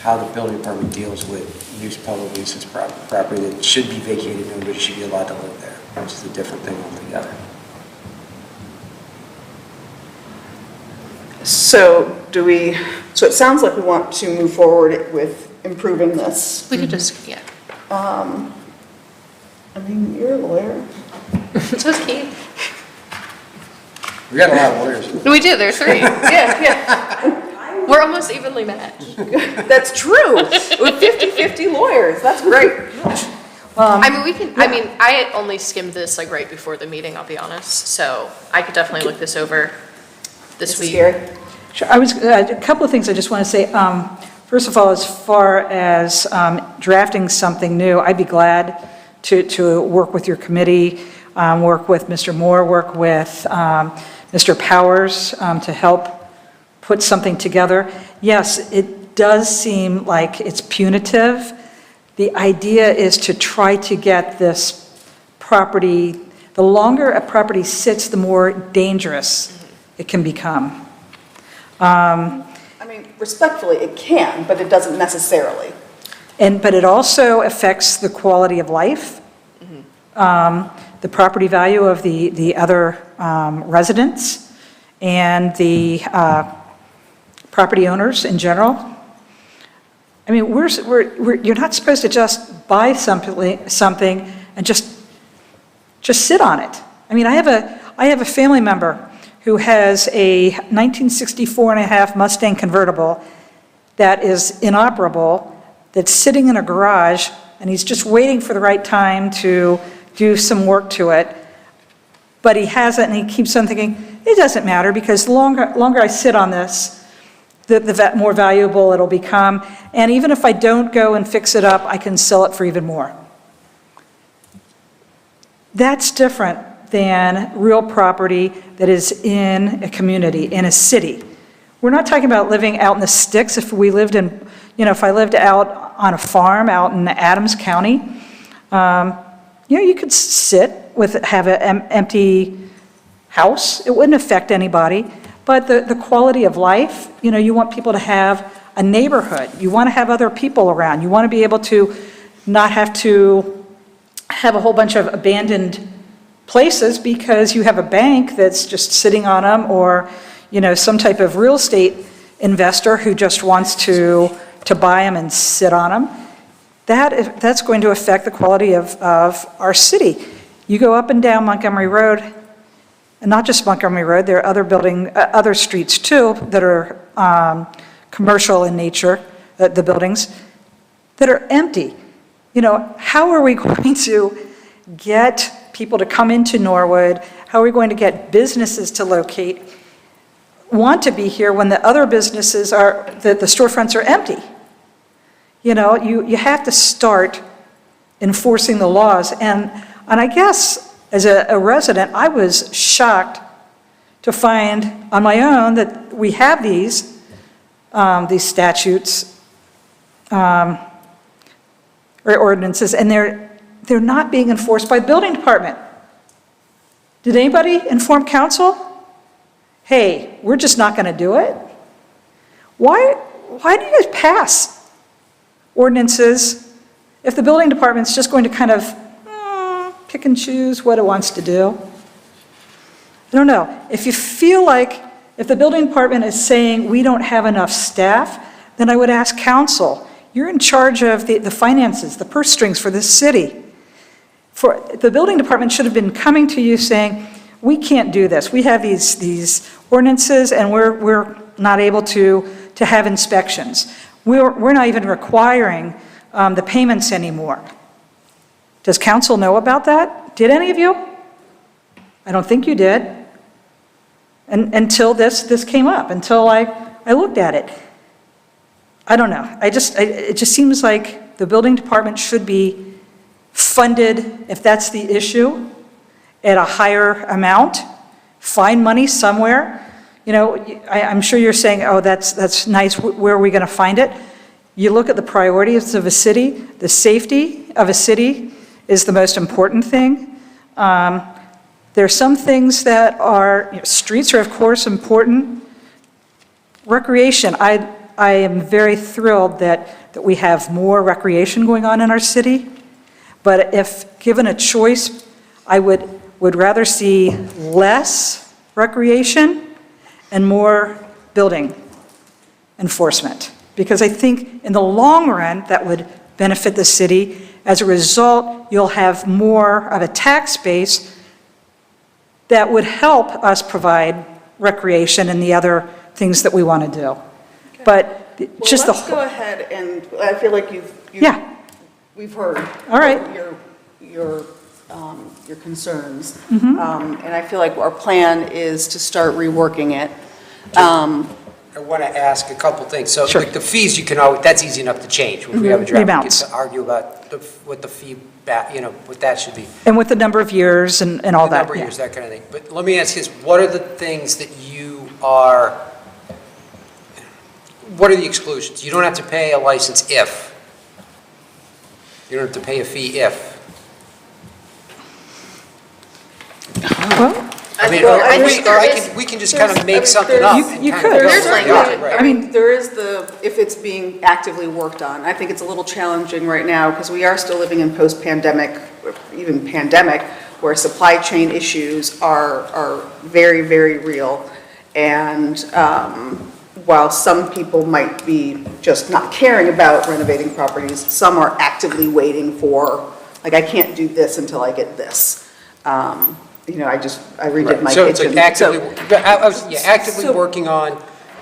how the building department deals with public nuisance property that should be vacated, nobody should be allowed to live there, which is a different thing altogether. So so it sounds like we want to move forward with improving this. We could just, yeah. I mean, you're a lawyer. So is Keith. We got a lot of lawyers. We do, there's 3. Yeah. We're almost evenly matched. That's true. With 50-50 lawyers, that's great. I mean, I only skimmed this like right before the meeting, I'll be honest, so I could definitely look this over this week. Scary. Sure, a couple of things I just want to say. First of all, as far as drafting something new, I'd be glad to work with your committee, work with Mr. Moore, work with Mr. Powers to help put something together. Yes, it does seem like it's punitive. The idea is to try to get this property, the longer a property sits, the more dangerous it can become. I mean, respectfully, it can, but it doesn't necessarily. But it also affects the quality of life, the property value of the other residents, and the property owners in general. I mean, you're not supposed to just buy something and just sit on it. I mean, I have a family member who has a 1964 and a half Mustang convertible that is inoperable, that's sitting in a garage, and he's just waiting for the right time to do some work to it. But he hasn't, and he keeps on thinking, it doesn't matter, because the longer I sit on this, the more valuable it'll become. And even if I don't go and fix it up, I can sell it for even more. That's different than real property that is in a community, in a city. We're not talking about living out in the sticks. If we lived in, if I lived out on a farm out in Adams County, you could have an empty house. It wouldn't affect anybody. But the quality of life, you want people to have a neighborhood. You want to have other people around. You want to be able to not have to have a whole bunch of abandoned places because you have a bank that's just sitting on them, or, some type of real estate investor who just wants to buy them and sit on them. That's going to affect the quality of our city. You go up and down Montgomery Road, and not just Montgomery Road, there are other streets too that are commercial in nature, the buildings, that are empty. How are we going to get people to come into Norwood? How are we going to get businesses to want to be here when the other businesses the storefronts are empty? You have to start enforcing the laws. And I guess as a resident, I was shocked to find on my own that we have these statutes or ordinances, and they're not being enforced by the building department. Did anybody inform council? Hey, we're just not going to do it? Why do you guys pass ordinances if the building department's just going to kind of pick and choose what it wants to do? I don't know. If you feel like if the building department is saying we don't have enough staff, then I would ask council. You're in charge of the finances, the purse strings for this city. The building department should have been coming to you saying, we can't do this. We have these ordinances, and we're not able to have inspections. We're not even requiring the payments anymore. Does council know about that? Did any of you? I don't think you did. Until this came up, until I looked at it. I don't know. It just seems like the building department should be funded, if that's the issue, at a higher amount, find money somewhere. You know, I'm sure you're saying, oh, that's nice, where are we going to find it? You look at the priorities of a city, the safety of a city is the most important thing. There are some things that are, streets are of course important. Recreation, I am very thrilled that we have more recreation going on in our city, but if given a choice, I would rather see less recreation and more building enforcement. Because I think in the long run, that would benefit the city. As a result, you'll have more of a tax base that would help us provide recreation and the other things that we want to do. But just the. Let's go ahead and, I feel like Yeah. we've heard. All right. Your concerns. And I feel like our plan is to start reworking it. I want to ask a couple things. So Sure. like the fees, you can always, that's easy enough to change. When we have a draft, we get Rebalance. to argue about what the fee, what that should be. And with the number of years and all The that. number of yeah. years, that kind of thing. But let me ask you this, what are the things that what are the exclusions? You don't have to pay a license if. You don't have to pay a fee if. Well, I mean, Well, I think we can just kind of make something up. and You kind of could. go There's for it. language. Right. I mean, there is if it's being actively worked on. I think it's a little challenging right now because we are still living in post-pandemic, even pandemic, where supply chain issues are very, very real. And while some people might be just not caring about renovating properties, some are actively waiting for, like, I can't do this until I get this. I redid my kitchen. So it's like actively, actively So- working on,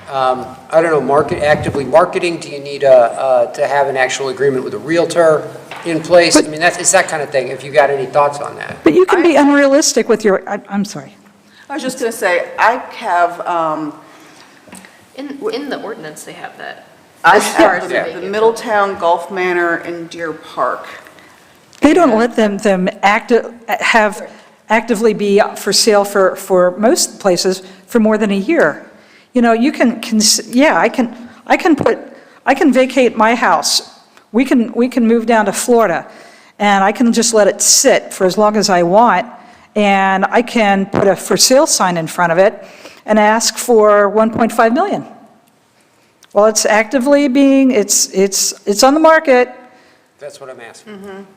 I don't know, actively marketing? Do you need to have an actual agreement with a realtor in place? I mean, it's that kind of thing, if you got any thoughts on that. but you can be unrealistic with your, I'm sorry. I was just going to say, I have, In the ordinance, they have that. I As far have as the vacant Middletown Golf Manor in Deer Park. They don't let them actively be for sale for most places for more than a year. You know, you can I can vacate my house. We can move down to Florida, and I can just let it sit for as long as I want, and I can put a for sale sign in front of it and ask for 1.5 million. Well, it's actively it's on the market. That's what I'm asking.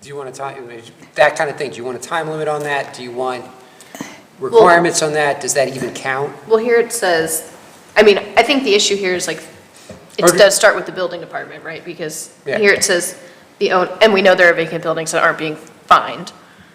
Do you want that kind of thing, do you want a time limit on that? Do you want requirements on that? Does that even count? Well, here it says, I mean, I think the issue here is like, it Or do- does start with the building department, right? Because Yeah. here it says, and we know there are vacant buildings that aren't being fined.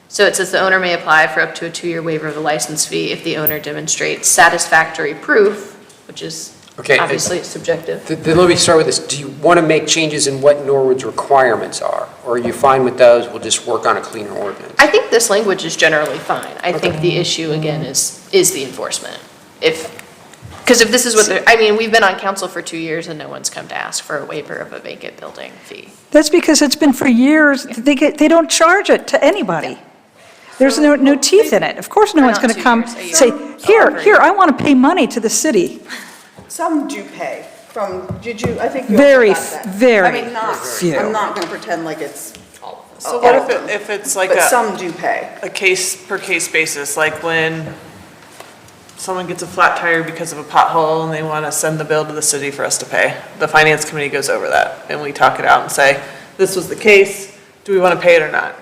So it says the owner may apply for up to a 2-year waiver of the license fee if the owner demonstrates satisfactory proof, which is Okay, obviously subjective. Then let me start with this. Do you want to make changes in what Norwood's requirements are? Or are you fine with those? We'll just work on a cleaner ordinance? I think this language is generally fine. I think the issue, again, is the enforcement. Because if this is what I mean, we've been on council for 2 years and no one's come to ask for a waiver of a vacant building fee. That's because it's been for years, they don't charge it to anybody. There's no teeth in it. Of course, no Or one's not going to 2 come years, a year. say, Over a here, year. I want to pay money to the city. Some do pay I think you Very, also got that. very I mean, not, few. I'm not going to pretend like it's, So what if it's like but some do pay. a case per case basis, like when someone gets a flat tire because of a pothole and they want to send the bill to the city for us to pay? The finance committee goes over that and we talk it out and say, this was the case, do we want to pay it or not?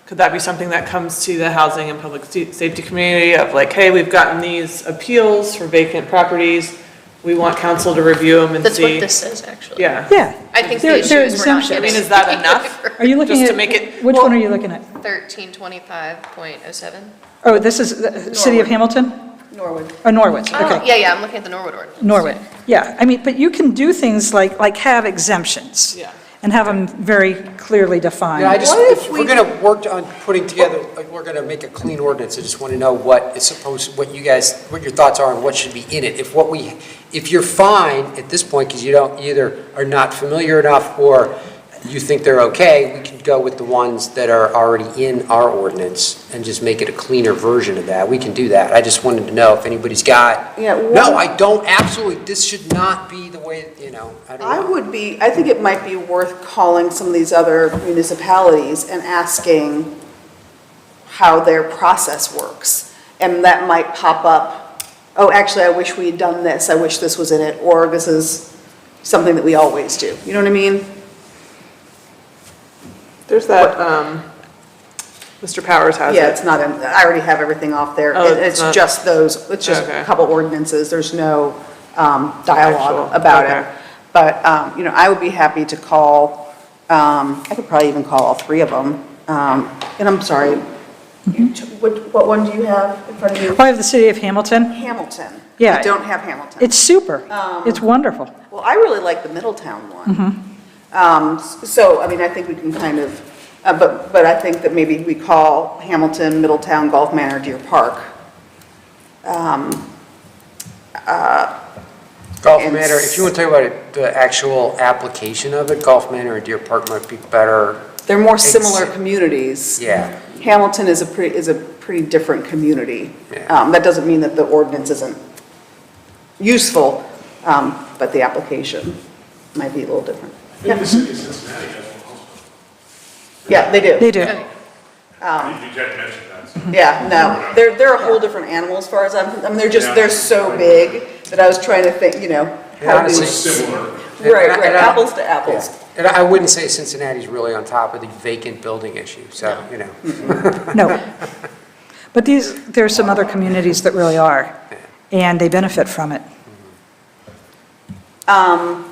Could that be something that comes to the housing and public safety community of like, hey, we've gotten these appeals for vacant properties, we want council to review them and see? That's what this says, actually. Yeah. Yeah. I think They're- the issue they're is we're not exemptions. I getting. mean, is that enough? Are you looking Just at? to make it- Which one are you looking at? 1325.07? Oh, this is the City of Hamilton? Norwood. Oh, Norwood, Oh, okay. yeah, I'm looking at the Norwood ordinance. Norwood, yeah. I mean, but you can do things like have exemptions. Yeah. And have them very clearly defined. Yeah, What if if we- we're going to work on putting together, like, we're going to make a clean ordinance, I just want to know what your thoughts are on what should be in it. If you're fine at this point, because you either are not familiar enough or you think they're okay, we can go with the ones that are already in our ordinance and just make it a cleaner version of that. We can do that. I just wanted to know if anybody's got, Yeah, no, I don't, absolutely, this should not be the way, I don't know. I think it might be worth calling some of these other municipalities and asking how their process works. And that might pop up, oh, actually, I wish we had done this, I wish this was in it, or this is something that we always do. You know what I mean? There's that, Mr. Powers has it. Yeah, it's not, I already have everything off there. Oh, It's not- just those, it's just Okay. a couple ordinances, there's no Actual, dialogue about okay. it. But, I would be happy to call, I could probably even call all three of them. And I'm sorry, what one do you have in front of you? I have the city of Hamilton. Hamilton. Yeah. I don't have Hamilton. It's super. It's wonderful. Well, I really like the Middletown one. So, I think we can kind of, but I think that maybe we call Hamilton, Middletown, Gulf Manor, Deer Park. Gulf and Manor, if you want to talk about it, the actual application of it, Gulf Manor and Deer Park might be better. They're more similar communities. Yeah, Hamilton is a pretty different community. Yeah. That doesn't mean that the ordinance isn't useful, but the application might be a little different. I think the city of Cincinnati has one also. Yeah, they do. They do. You did mention that. So. Yeah, no, they're a whole different animal as far as they're just, Yeah. they're so big that I was trying to think, how do honestly, we... Similar. Right, And right, I- apples to apples. yeah. And I wouldn't say Cincinnati's really on top of the vacant building issue, so, No. But there's some other communities that really are, and they benefit from it.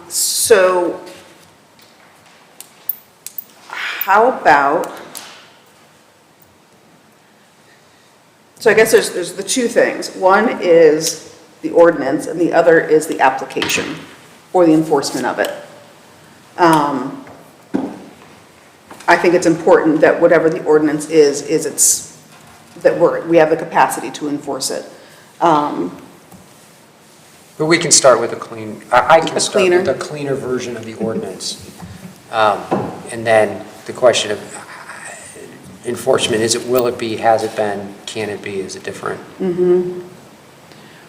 So, how about, so I guess there's the two things. One is the ordinance, and the other is the application, or the enforcement of it. I think it's important that whatever the ordinance is that we have the capacity to enforce it. But we can start with I can A start cleaner. with a cleaner version of the ordinance. And then the question of enforcement, will it be, has it been, can it be, is it different?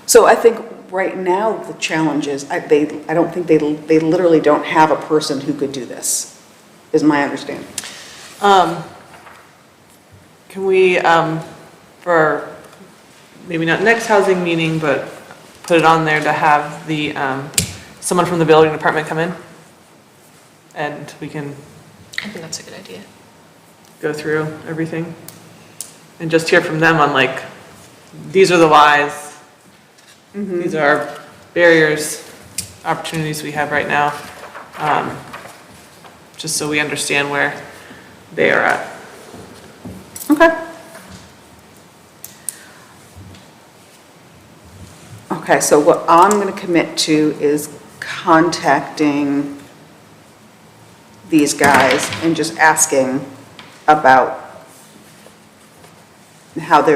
So I think right now, the challenge is, I don't think they literally don't have a person who could do this, is my understanding. Can we, for maybe not next housing meeting, but put it on there to have the, someone from the building department come in? And we can I think that's a good idea. go through everything and just hear from them on like, these are the whys. These are our barriers, opportunities we have right now. Just so we understand where they are at. Okay. Okay, so what I'm going to commit to is contacting these guys and just asking about how they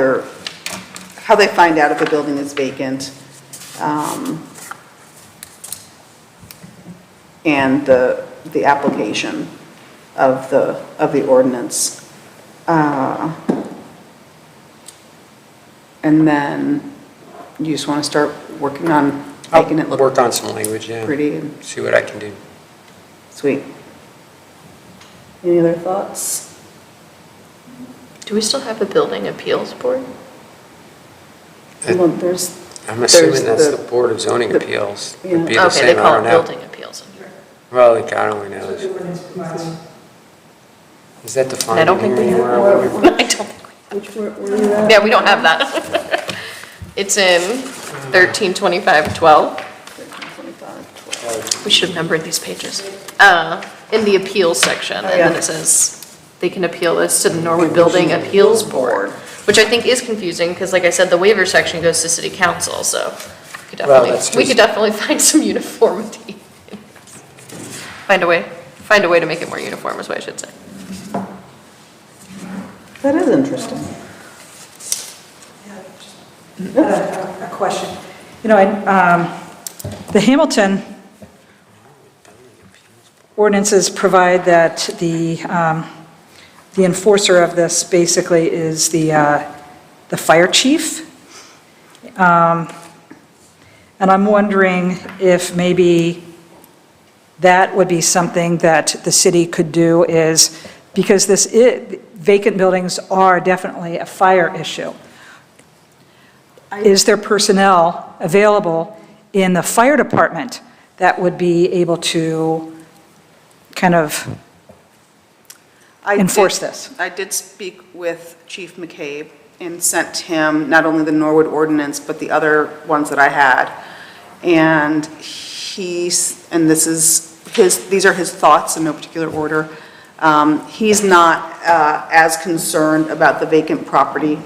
find out if a building is vacant, and the application of the ordinance. And then you just want to start working on making it look Work on some language, yeah. pretty and See what I can do. sweet. Any other thoughts? Do we still have a building appeals board? Well, there's, I'm assuming that's the- the Board of Zoning the- Appeals. yeah. Would be the Okay, they same, I call don't it know. building appeals in here. Well, God only That's what knows. the ordinance provides. Is that I defined don't in think here we anywhere? I don't think which, where you at? Yeah, we don't have that. It's in 132512. 1325, We should have numbered these pages. In the appeals section, and then it says they can appeal this to the Norwood Building Appeals Board, which I think is confusing, because like I said, the waiver section goes to city council, so that's we just- could definitely find some uniformity. Find a way to make it more uniform is what I should say. That is interesting. A question. The Hamilton ordinances provide that the enforcer of this basically is the fire chief. And I'm wondering if maybe that would be something that the city could do, is because vacant buildings are definitely a fire issue. Is there personnel available in the fire department that would be able to kind of enforce this? I did speak with Chief McCabe and sent him not only the Norwood ordinance, but the other ones that I had. And these are his thoughts in no particular order. He's not as concerned about the vacant property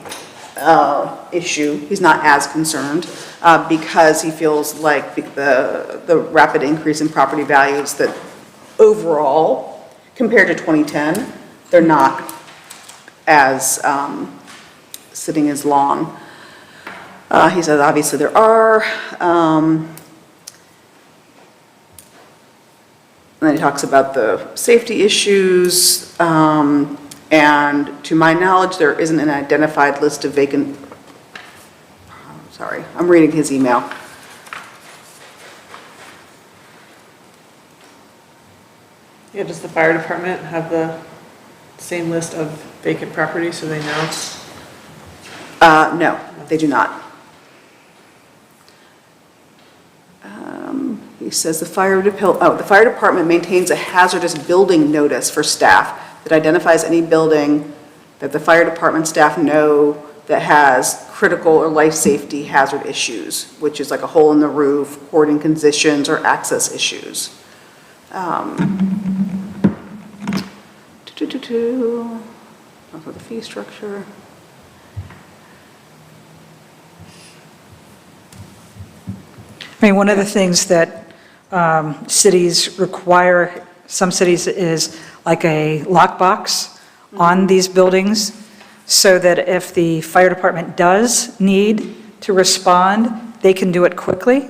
issue. He's not as concerned because he feels like the rapid increase in property values that overall, compared to 2010, they're not as sitting as long. He says obviously there are. And then he talks about the safety issues. And to my knowledge, there isn't an identified list of vacant, sorry, I'm reading his email. Yeah, does the fire department have the same list of vacant properties so they know? No, they do not. He says the fire department maintains a hazardous building notice for staff that identifies any building that the fire department staff know that has critical or life safety hazard issues, which is like a hole in the roof, hoarding conditions, or access issues. Also the fee structure. I mean, one of the things that cities require, some cities, is like a lockbox on these buildings, so that if the fire department does need to respond, they can do it quickly.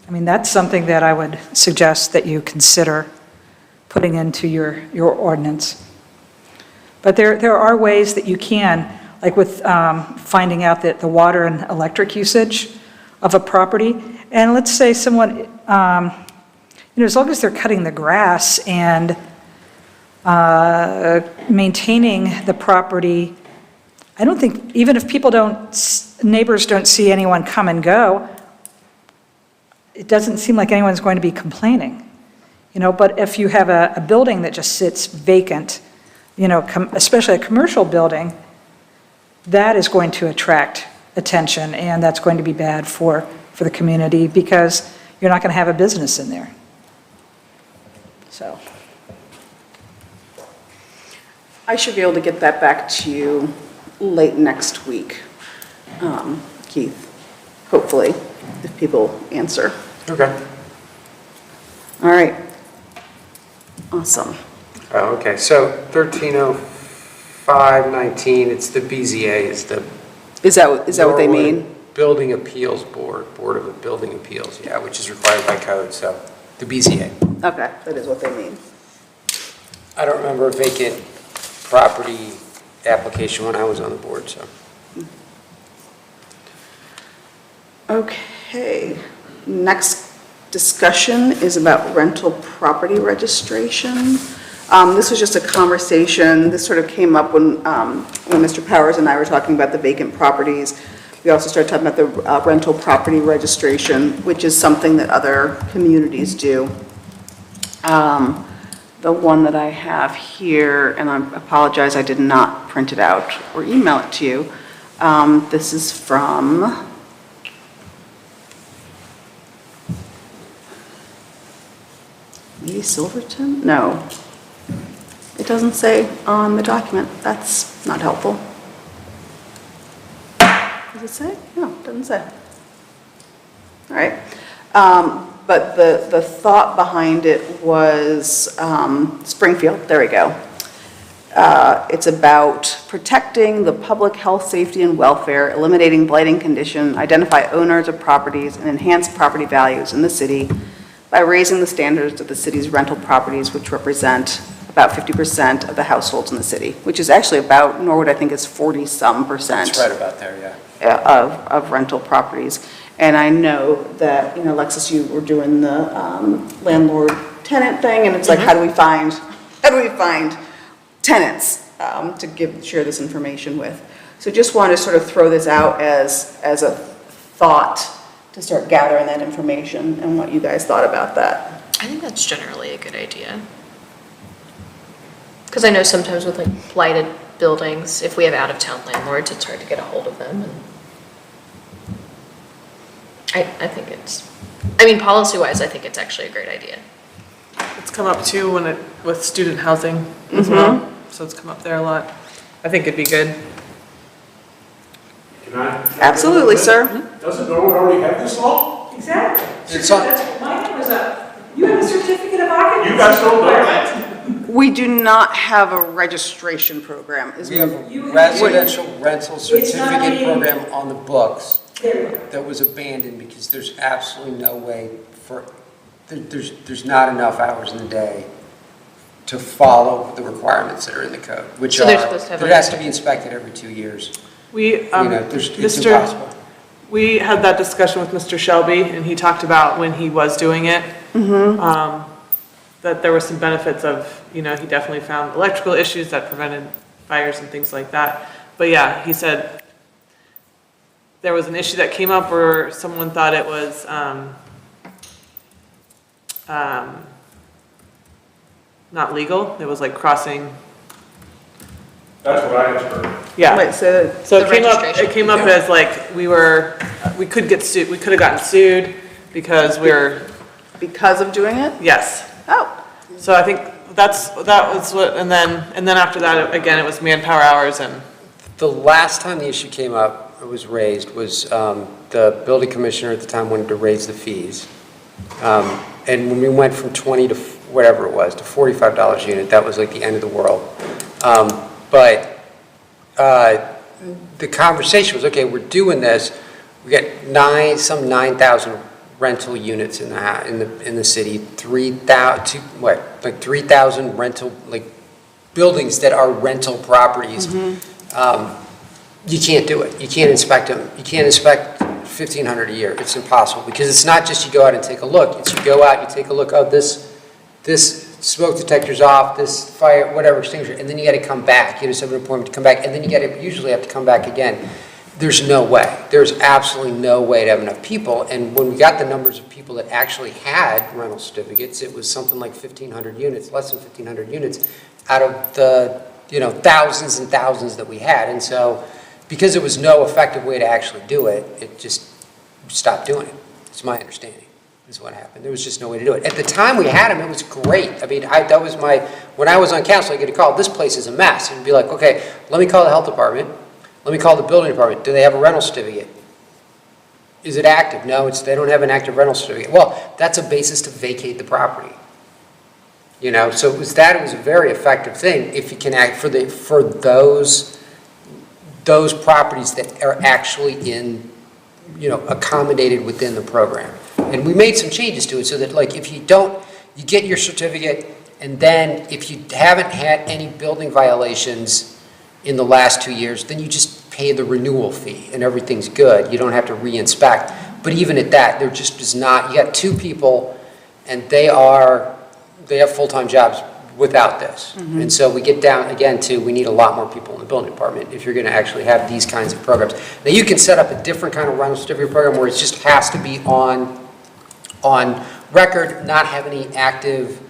I mean, that's something that I would suggest that you consider putting into your ordinance. But there are ways that you can, like with finding out that the water and electric usage of a property, and let's say someone, as long as they're cutting the grass and maintaining the property, I don't think, even if neighbors don't see anyone come and go, it doesn't seem like anyone's going to be complaining. But if you have a building that just sits vacant, especially a commercial building, that is going to attract attention, and that's going to be bad for the community, because you're not going to have a business in there. So I should be able to get that back to you late next week, Keith, hopefully, if people answer. Okay. All right. Awesome. Oh, okay, so 130519, it's the BZA, is the Is that what they Norwood mean? Building Appeals Board of Building Appeals, yeah, which is required by code, so the BZA. Okay, that is what they mean. I don't remember a vacant property application when I was on the board, so. Okay, next discussion is about rental property registration. This was just a conversation, this sort of came up when Mr. Powers and I were talking about the vacant properties. We also started talking about the rental property registration, which is something that other communities do. The one that I have here, and I apologize, I did not print it out or email it to you. This is from maybe Silverton? No. It doesn't say on the document. That's not helpful. Does it say? No, it doesn't say. All right. But the thought behind it was Springfield. There we go. It's about protecting the public health, safety, and welfare, eliminating blighting condition, identify owners of properties, and enhance property values in the city by raising the standards of the city's rental properties, which represent about 50% of the households in the city, which is actually about, Norwood, I think, is 40-some%. It's right about there, yeah. Of rental properties. And I know that, Alexis, you were doing the landlord-tenant thing, and it's like, how do we find tenants to share this information with? So just wanted to sort of throw this out as a thought to start gathering that information and what you guys thought about that. I think that's generally a good idea. Because I know sometimes with like blighted buildings, if we have out-of-town landlords, it's hard to get a hold of them. And I think policy-wise, I think it's actually a great idea. It's come up too with student housing as well, so it's come up there a lot. I think it'd be good. Can I? Absolutely, sir. Doesn't Norwood already have this law? Exactly. It's on- That's what my name was up. You have a certificate of occupancy. You guys don't know that? We do not have a registration program. We have a You- residential rental It's not certificate being- program on the books There you go. that was abandoned because there's absolutely no way there's not enough hours in the day to follow the requirements that are in the code, which So they're supposed to have it has to be inspected every 2 years. It's Impossible. We had that discussion with Mr. Shelby, and he talked about when he was doing it, that there were some benefits of, he definitely found electrical issues that prevented fires and things like that. But yeah, he said there was an issue that came up where someone thought it was, not legal. It was like crossing, That's what I had heard. yeah. Wait, so So The it came up as like, we could get sued, we could have gotten sued because because of doing it? yes. Oh, So I think that was what, and then after that, again, it was manpower hours and, The last time the issue came up, it was raised, was the building commissioner at the time wanted to raise the fees. And when we went from 20 to whatever it was, to $45 a unit, that was like the end of the world. But the conversation was, okay, we're doing this, we got 9,000 rental units in the city, 3,000 rental, like, buildings that are rental properties. You can't do it. You can't inspect them. You can't inspect 1,500 a year. It's impossible, because it's not just you go out and take a look. It's you go out, you take a look, oh, this smoke detector's off, this fire, whatever extinguisher, and then you gotta come back. You just have an appointment to come back, and then you gotta usually have to come back again. There's no way. There's absolutely no way to have enough people. And when we got the numbers of people that actually had rental certificates, it was something like 1,500 units, less than 1,500 units out of the, thousands and thousands that we had. And so, because there was no effective way to actually do it, it just stopped doing it. It's my understanding, is what happened. There was just no way to do it. At the time we had them, it was great. I mean, when I was on council, I get a call, this place is a mess. And be like, okay, let me call the health department. Let me call the building department. Do they have a rental certificate? Is it active? No, they don't have an active rental certificate. Well, that's a basis to vacate the property. So it was a very effective thing if you can act for those properties that are actually accommodated within the program. And we made some changes to it so that, like, if you get your certificate, and then if you haven't had any building violations in the last 2 years, then you just pay the renewal fee and everything's good. You don't have to re-inspect. But even at that, there just is not, you got 2 people and they have full-time jobs without this. And so we get down again to, we need a lot more people in the building department if you're gonna actually have these kinds of programs. Now you can set up a different kind of rental certificate program where it just has to be on record, not have any active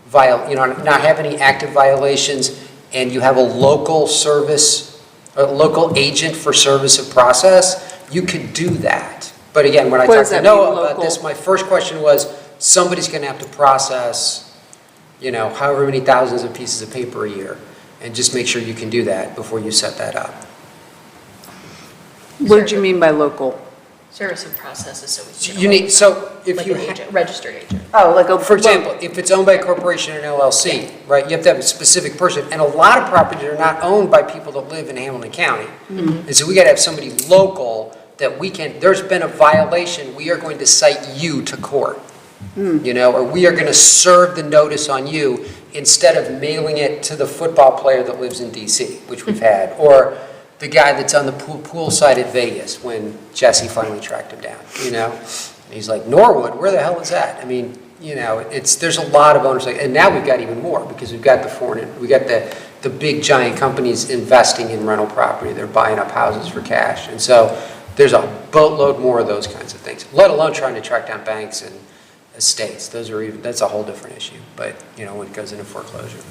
violations, and you have a local agent for service of process. You could do that. But again, when I talked to Noah about this, my first question was, somebody's gonna have to process however many thousands of pieces of paper a year, and just make sure you can do that before you set that up. what did you mean by local? Service of processes, so it's like an agent, registered agent. Oh, like For example, if it's owned by a corporation or an LLC, right, you have to have a specific person, and a lot of properties are not owned by people that live in Hamilton County. And so we gotta have somebody local that there's been a violation, we are going to cite you to court. You know, or we are going to serve the notice on you instead of mailing it to the football player that lives in DC, which we've had, or the guy that's on the pool side at Vegas when Jesse finally tracked him down, you know? And he's like, Norwood, where the hell is that? I mean, you know, there's a lot of owners, and now we've got even more because we've got the big giant companies investing in rental property. They're buying up houses for cash. And so there's a boatload more of those kinds of things, let alone trying to track down banks and estates. That's a whole different issue, but, you know, when it goes into foreclosure.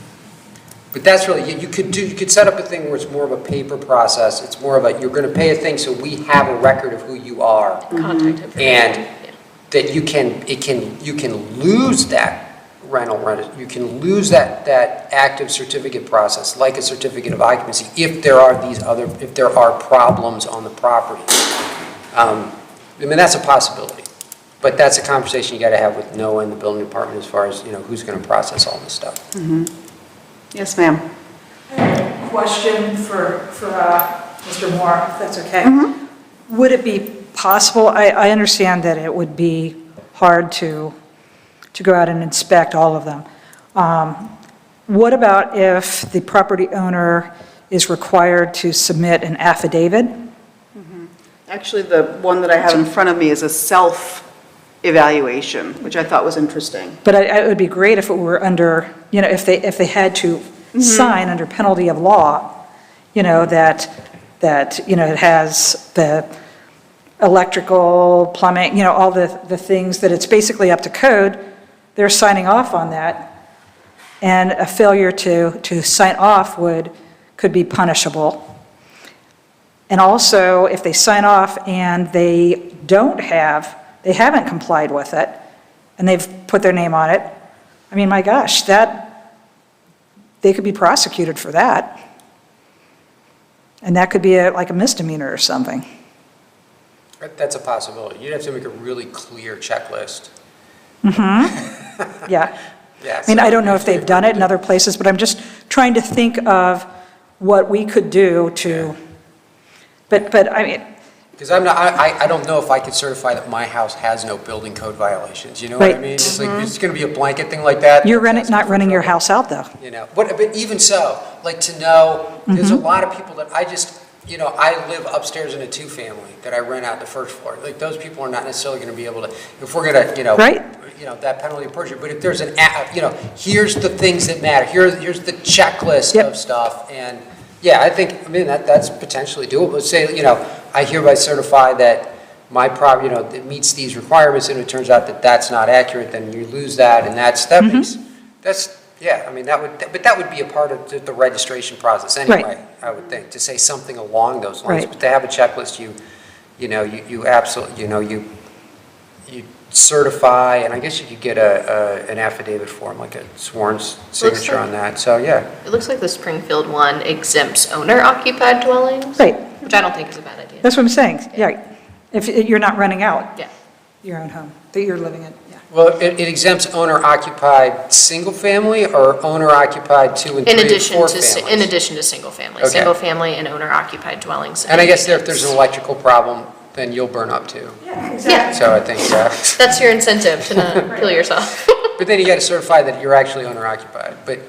But that's really, you could set up a thing where it's more of a paper process. It's more of a, you're going to pay a thing so we have a record of who you are. Contact information. And yeah. that you can lose that you can lose that active certificate process, like a certificate of occupancy, if there are problems on the property. I mean, that's a possibility. But that's a conversation you got to have with Noah and the building department as far as, you know, who's going to process all this stuff. Yes, ma'am. Question for Mr. Moore, if that's okay. Would it be possible, I understand that it would be hard to go out and inspect all of them. What about if the property owner is required to submit an affidavit? Actually, the one that I have in front of me is a self-evaluation, which I thought was interesting. But it would be great if it were under, you know, if they had to sign under penalty of law, you know, that, you know, it has the electrical, plumbing, you know, all the things that it's basically up to code. They're signing off on that. And a failure to sign off could be punishable. And also, if they sign off and they haven't complied with it, and they've put their name on it, I mean, my gosh, they could be prosecuted for that. And that could be like a misdemeanor or something. That's a possibility. You'd have to make a really clear checklist. Yeah. Yeah, I mean, I don't know if they've done it in other places, but I'm just trying to think of what we could do to, but I mean, because I don't know if I could certify that my house has no building code violations, you know what I Right. mean? It's like, it's going to be a blanket thing like that. you're That's not running your house out, though. You know, but even so, like to know, there's a lot of people that I live upstairs in a two-family that I rent out the first floor. Like those people are not necessarily going to be able to, if we're going to, you know, Right. you know, that penalty of perjury. But if there's you know, here's the things that matter. Here's the checklist Yep. of stuff. And yeah, I mean, that's potentially doable. Say, you know, I hereby certify that my property, you know, it meets these requirements, and it turns out that that's not accurate, then you lose that, and yeah, I mean, that would be a part of the registration process anyway, Right. I would think, to say something along those lines. Right. But to have a checklist, you absolutely, you know, you certify, and I guess you could get an affidavit form, like a sworn signature like- on that, so yeah. It looks like the Springfield one exempts owner-occupied dwellings. Right. Which I don't think is a bad idea. That's what I'm saying, yeah. If you're not renting out Yeah. your own home, that you're living in, yeah. Well, it exempts owner-occupied single-family or owner-occupied two and In three and addition four to, families? in addition to single-family. Okay. Single-family and owner-occupied dwellings. And I guess if there's an electrical problem, then you'll burn up too. Yeah, So I think, that's your incentive to not kill yourself. but then you got to certify that you're actually owner-occupied. But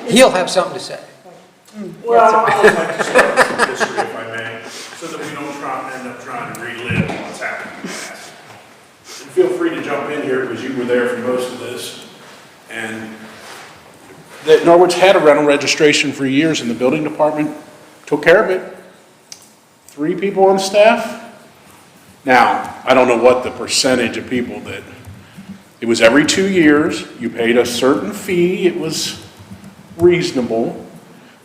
he'll have something to say. Well, I would like to start with history, if I may, so that we don't end up trying to relive what's happened in the past. And feel free to jump in here, because you were there for most of this. And that Norwood's had a rental registration for years, and the building department took care of it. 3 people on staff. Now, I don't know what the percentage of people that, it was every 2 years, you paid a certain fee, it was reasonable,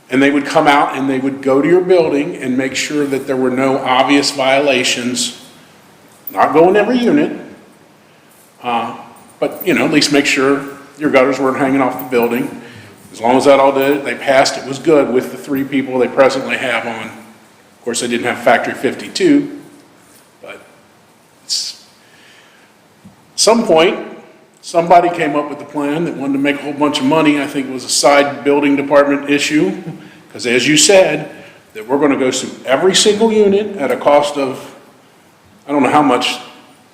and they would come out and they would go to your building and make sure that there were no obvious violations, not go in every unit, but, you know, at least make sure your gutters weren't hanging off the building. As long as that all did, they passed, it was good with the 3 people they presently have on. Of course, they didn't have Factory 52, but some point, somebody came up with a plan that wanted to make a whole bunch of money. I think it was a side building department issue, because as you said, that we're going to go through every single unit at a cost of, I don't know how much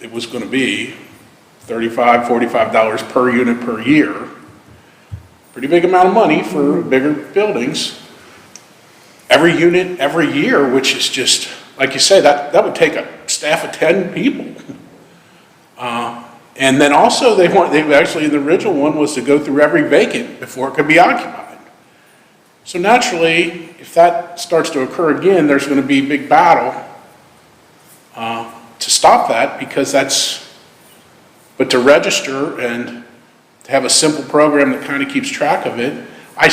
it was going to be, $35, $45 per unit per year. Pretty big amount of money for bigger buildings. Every unit, every year, which is just, like you say, that would take a staff of 10 people. And then also they actually, the original one was to go through every vacant before it could be occupied. So naturally, if that starts to occur again, there's going to be a big battle to stop that, because but to register and to have a simple program that kind of keeps track of it, I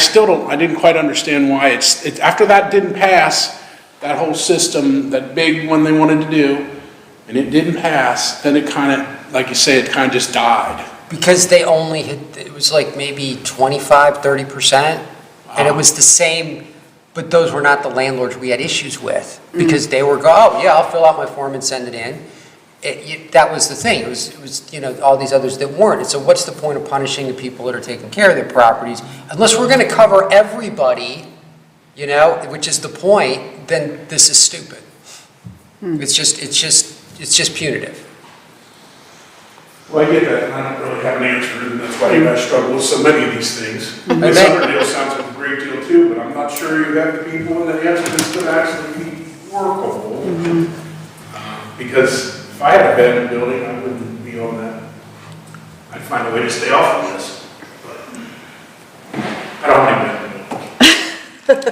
didn't quite understand why after that didn't pass, that whole system, that big one they wanted to do, and it didn't pass, then it kind of, like you say, it kind of just died. Because they only hit, it was like maybe 25, 30%, and it was the same, but those were not the landlords we had issues with, because they were oh yeah, I'll fill out my form and send it in. That was the thing, it was, you know, all these others that weren't. And so what's the point of punishing the people that are taking care of their properties? Unless we're gonna cover everybody, you know, which is the point, then this is stupid. It's just punitive. Well, I get that, and I don't really have an answer, and that's why you guys struggle with so many of these things. This other deal sounds like a great deal too, but I'm not sure you have the people in the answer that's going to actually be workable. Because if I had a abandoned building, I wouldn't be on that. I'd find a way to stay off of this, but I don't have an abandoned building. But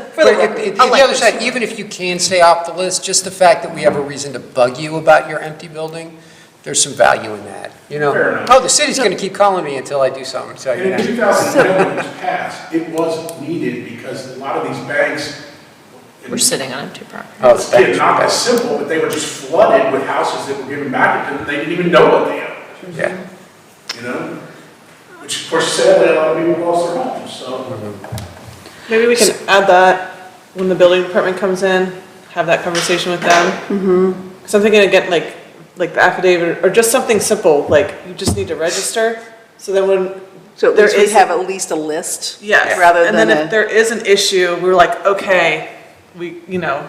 the other side, even if you can stay off the list, just the fact that we have a reason to bug you about your empty building, there's some value in that, you know? Fair enough. Oh, the city's gonna keep calling me until I do something, so, And you in know. 2010, when it was passed, it was needed because a lot of these banks. We're sitting on empty property. Oh, the banks, Not okay. that simple, but they were just flooded with houses that were given back to them, they didn't even know what they owned. Yeah. You know? Which of course sadly, a lot of people lost their homes, so. Maybe we can add that when the building department comes in, have that conversation with them. Because I'm thinking again, like the affidavit, or just something simple, like you just need to register, so that when So at there least we is. have at least a list. Yes, Rather and then than if there is an issue, we're like, okay, you know,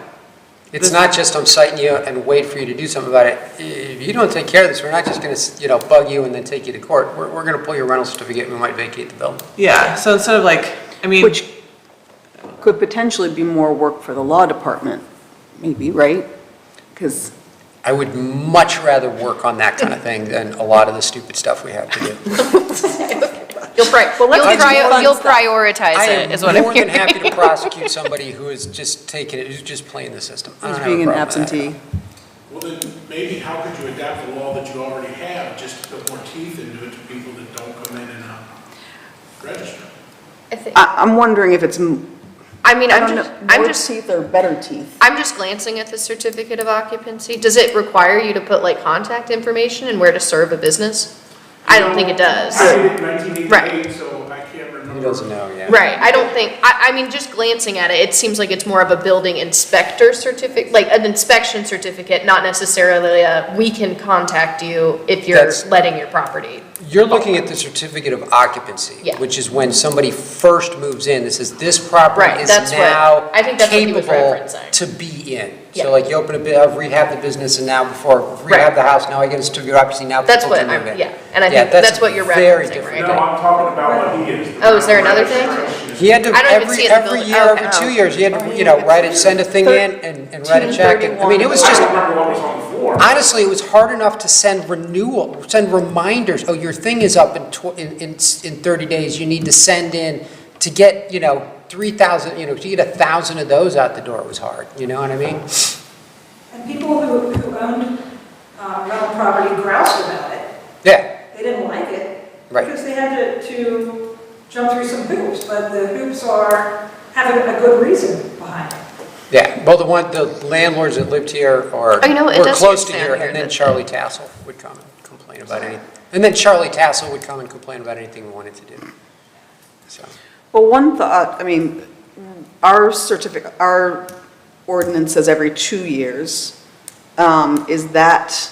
It's not just I'm citing you and wait for you to do something about it. If you don't take care of this, we're not just gonna, you know, bug you and then take you to court. We're gonna pull your rental certificate and we might vacate the building. yeah, so instead of like, I mean. Which could potentially be more work for the law department, maybe, right? Because I would much rather work on that kind of thing than a lot of the stupid stuff we have to do. You'll prioritize it, is what I I'm am more than hearing. happy to prosecute somebody who is just taking it, who's just playing the system. I as don't have a being an problem with that. absentee. Well, then maybe how could you adapt the law that you already have, just to put more teeth into it to people that don't come in and register? I'm wondering if it's, I mean, I don't know, more teeth or better teeth? I'm just glancing at the certificate of occupancy. Does it require you to put like contact information and where to serve a business? I don't think it does. I did it in 1988, Right. so I can't remember. He doesn't know, yeah. Right, I don't think, I mean, just glancing at it, it seems like it's more of a building inspector certificate, like an inspection certificate, not necessarily a, we can contact you if you're That's- letting your property. You're looking at the certificate of occupancy, Yeah. which is when somebody first moves in, that says this property Right, is that's what- now I think that's what he was capable referencing. to be in. Yeah. So like you open a bit, I've rehabbed the business and now before I've rehabbed the house, now I get a certificate of occupancy, now That's people what can move I'm, in. yeah, and I Yeah, think that's what you're very referencing, different. No, right? I'm talking about what he is. Oh, is there another thing? He had to, I don't even see it in the every building. year, Okay. every 2 years, he had to, you know, write it, send a thing in and write a check. And I mean, it was I just, don't remember what was on the floor. honestly, it was hard enough to send reminders, oh, your thing is up in 30 days, you need to send in to get, you know, 3,000, you know, to get 1,000 of those out the door was hard, you know what I mean? And people who owned rental property groused about it. Yeah, They didn't like it. Right. Because they had to jump through some hoops, but the hoops have a good reason behind it. yeah, well, the landlords that lived here or Oh, you know what, it were does close to say here, on here and then that- Charlie Tassel would come and complain about anything. And then Charlie Tassel would come and complain about anything we wanted to do, so. Well, one thought, I mean, our ordinance says every 2 years. Is that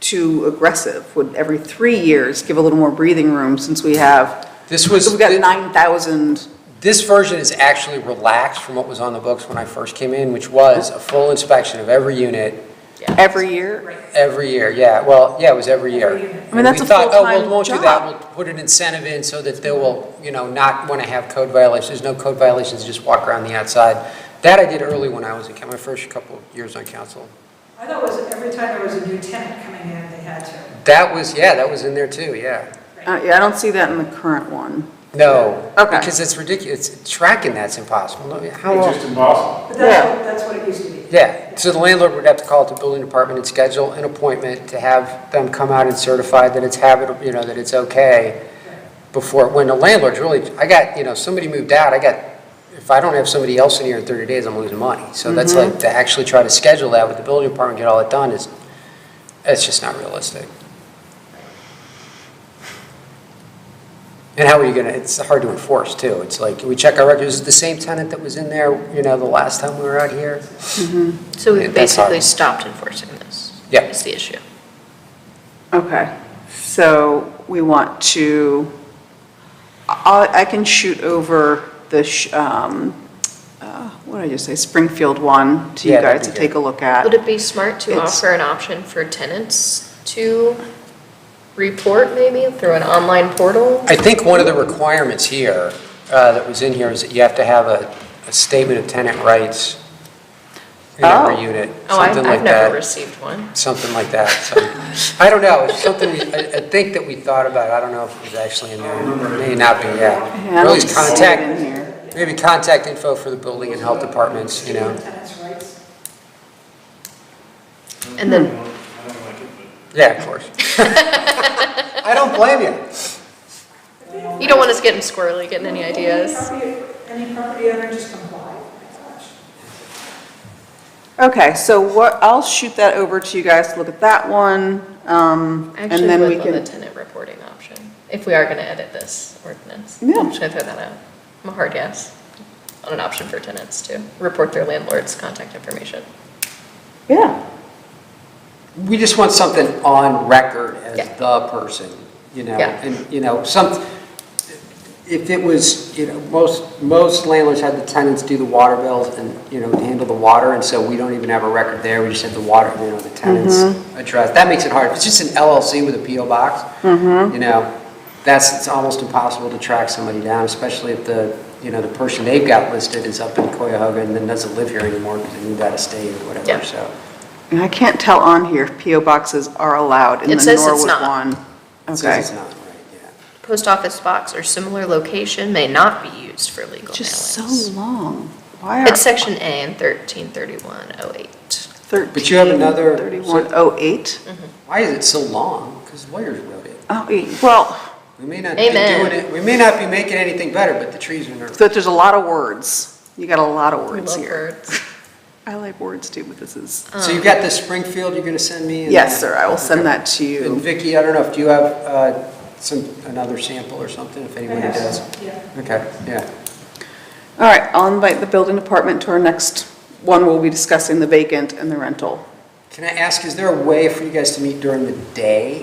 too aggressive? Would every 3 years give a little more breathing room since we've got 9,000? This version is actually relaxed from what was on the books when I first came in, which was a full inspection of every unit. Yeah. Every year? Right. Every year, yeah, well, yeah, it was every year. Every year. I mean, that's We a thought, oh, full-time we won't do that, job. we'll put an incentive in so that they will, not want to have code violations. There's no code violations, just walk around the outside. That I did early when I was in, my first couple of years on council. I thought it was every time there was a new tenant coming in, they had to. That was in there too, yeah. Yeah, I don't see that in the current one. No, Okay. because it's ridiculous, tracking that's impossible. No, how It's often? just impossible. But Yeah. that's what it used to be. Yeah, so the landlord would have to call it the building department and schedule an appointment to have them come out and certify that it's habitable, that it's okay. Before, when the landlord's really, somebody moved out, if I don't have somebody else in here in 30 days, I'm losing money. So that's like, to actually try to schedule that with the building department, get all it done it's just not realistic. And how are you it's hard to enforce too. It's like, we check our records, is it the same tenant that was in there, the last time we were out here? So Yeah, we've that's hard. basically stopped enforcing this. Yeah. Is the issue. Okay, so we want to, I can shoot over the, what did I just say, Springfield one to you Yeah, that'd guys to be take a look at. Would it be smart to It's- offer an option for tenants to report maybe through an online portal? I think one of the requirements here that was in here is that you have to have a statement of tenant rights in every Oh. unit, Oh, something like I've never that. received one. Something like that. So, I don't know, it's something, I think that we thought about, I don't know if it was actually in there, may not be, Yeah, yeah. I Or at don't least see it in contact, here. maybe contact info for the building and health departments, Tenants' rights. And then, I don't like it, but. Yeah, of course. I don't blame you. you don't want us getting squirrely, getting any ideas. Any property owner just comply. Okay, so I'll shoot that over to you guys to look at that one, I and actually then we would love a can, tenant reporting option, if we are gonna edit this ordinance. Yeah. I'm just gonna throw that out. I'm a hard yes on an option for tenants to report their landlord's contact information. yeah. We just want something on record as Yeah. the person, Yeah. and, if it was, most landlords had the tenants do the water bills and, handle the water, and so we don't even have a record there, we just have the water, the tenants address. That makes it hard. If it's just an LLC with a PO box, it's almost impossible to track somebody down, especially if the person they've got listed is up in Cuyahoga and then doesn't live here anymore because they moved out of state or whatever, Yeah. so. And I can't tell on here if PO boxes are allowed in It the says it's Norwood not. one. It says Okay, it's not right, yeah. Post office box or similar location may not be used for legal just so mailings. long. Why are? It's section A in 133108. But you have another- 133108? Why is it so long? Because lawyers wrote it. Oh, well, We may not be Amen. doing it, we may not be making anything better, but the trees are nervous. so there's a lot of words. You got a lot of We words love here. words. I like words too, but this is, So you've got the Springfield you're going to send me? and- yes, sir, I will send that to And you. Vicki, I don't know, if do you have another sample or something, if anybody does? Yeah. Okay, yeah. All right, I'll invite the building department to our next one. We'll be discussing the vacant and the rental. Can I ask, is there a way for you guys to meet during the day?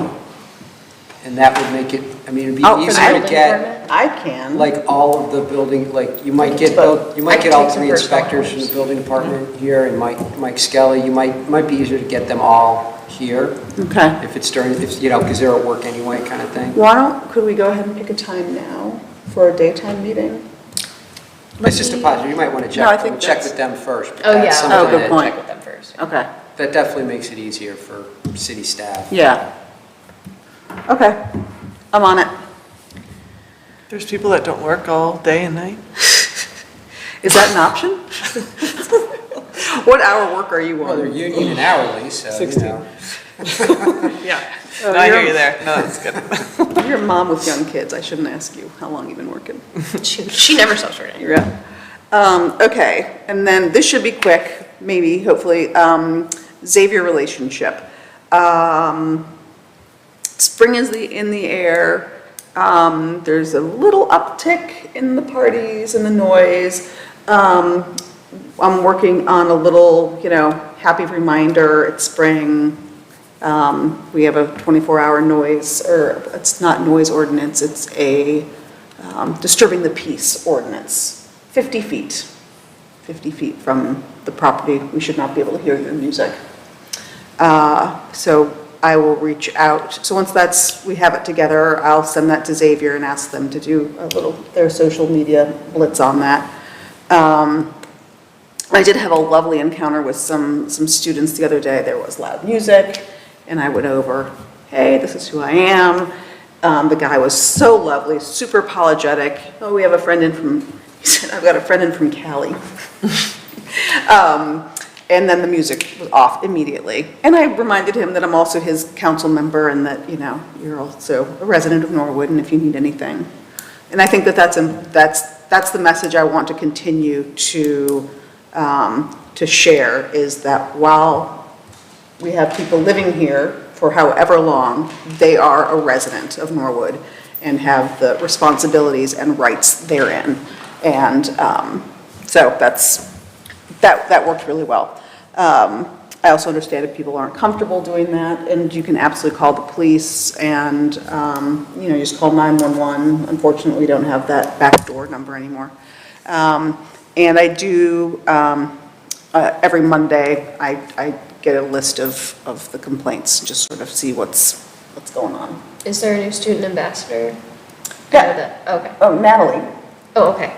And that would make it, it'd be Oh, for the easier to building get, permit? I can. like, all of the building, like, you might get, But you I might can get all take some three personal inspectors from the photos. building department here, and Mike Skelly, might be easier to get them all here, Okay. if it's during, because they're at work anyway, kind of thing. Could we go ahead and pick a time now for a daytime meeting? It's just a positive, you might want to No, I check, think check that's- with them first. but Oh, that's yeah. something Oh, good that- point. Check with them first. Okay, That definitely makes it easier for city staff. yeah. Okay, I'm on it. There's people that don't work all day and night. Is that an option? What hour work are you Well, they're on? union and hourly, so, 16. Yeah. Oh, No, I hear you're- you there. No, that's good. You're a mom with young kids, I shouldn't ask you how long you've been working. She never stops working. Yeah. Okay, and then this should be quick, maybe, hopefully, Xavier relationship. Spring is in the air, there's a little uptick in the parties and the noise. I'm working on a little, happy reminder, it's spring. We have a 24-hour noise, or it's not noise ordinance, it's a disturbing the peace ordinance. 50 feet. 50 feet from the property, we should not be able to hear your music. So I will reach out. So once we have it together, I'll send that to Xavier and ask them to do their social media blitz on that. I did have a lovely encounter with some students the other day. There was loud music, and I went over, hey, this is who I am. The guy was so lovely, super apologetic. Oh, we have a friend in from, he said, I've got a friend in from Cali. And then the music was off immediately. And I reminded him that I'm also his council member and that, you're also a resident of Norwood and if you need anything. And I think that's the message I want to continue to share, is that while we have people living here for however long, they are a resident of Norwood and have the responsibilities and rights therein. And so that worked really well. I also understand if people aren't comfortable doing that, and you can absolutely call the police and, just call 911. Unfortunately, we don't have that backdoor number anymore. And I do, every Monday, I get a list of the complaints, just sort of see what's going on. Is there a new student ambassador? Yeah. Okay. Oh, Natalie. Oh, okay.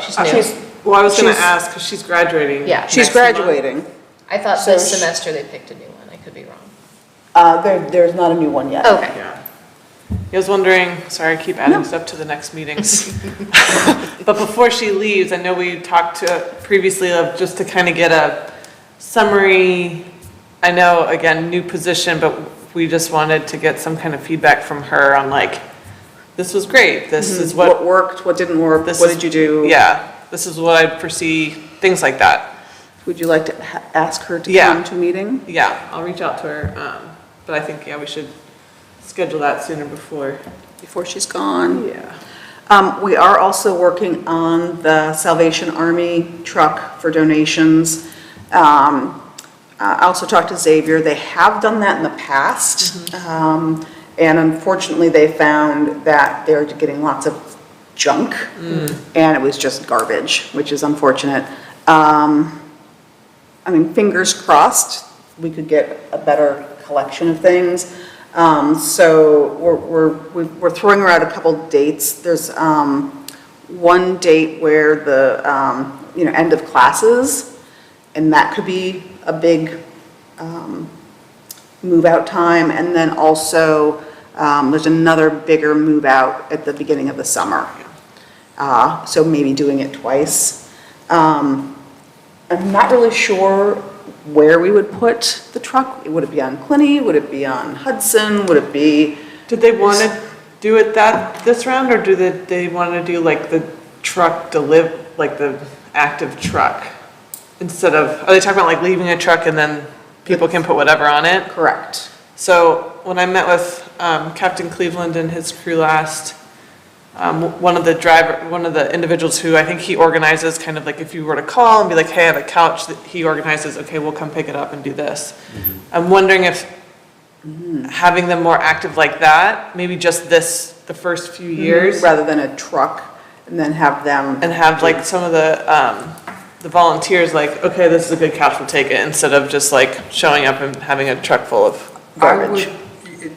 She's new. Well, I was going to She's- ask, because she's graduating. Yeah. She's next month. graduating. I thought So this she- semester they picked a new one. I could be wrong. There's not a new one yet. Okay. Yeah. I was wondering, sorry, I keep adding No. stuff to the next meetings. But before she leaves, I know we talked previously of just to kind of get a summary. I know, again, new position, but we just wanted to get some kind of feedback from her on like, this was great, this is What worked, what didn't work, this what is- did you do? Yeah, this is what I foresee, things like that. Would you like to ask her to Yeah. come to a meeting? Yeah, I'll reach out to her, but I think, we should schedule that sooner before. Before she's gone? Yeah. We are also working on the Salvation Army truck for donations. I also talked to Xavier. They have done that in the past. And unfortunately, they found that they're getting lots of junk. And it was just garbage, which is unfortunate. Fingers crossed, we could get a better collection of things. So we're throwing around a couple dates. There's one date where the end of classes, and that could be a big move out time. And then also there's another bigger move out at the beginning of the summer. So maybe doing it twice. I'm not really sure where we would put the truck. Would it be on Clinney? Would it be on Hudson? Would it be? Did they want to do it this round, or do they want to do like the truck like the active truck? Instead of, are they talking about like leaving a truck and then people can put whatever on it? Correct. So when I met with Captain Cleveland and his crew last, one of the individuals who I think he organizes, kind of like if you were to call and be like, hey, I have a couch, that he organizes, okay, we'll come pick it up and do this. I'm wondering if having them more active like that, maybe just the first few years, Rather than a truck, and then have them. and have like some of the volunteers like, okay, this is a good couch, we'll take it, instead of just like showing up and having a truck full of garbage.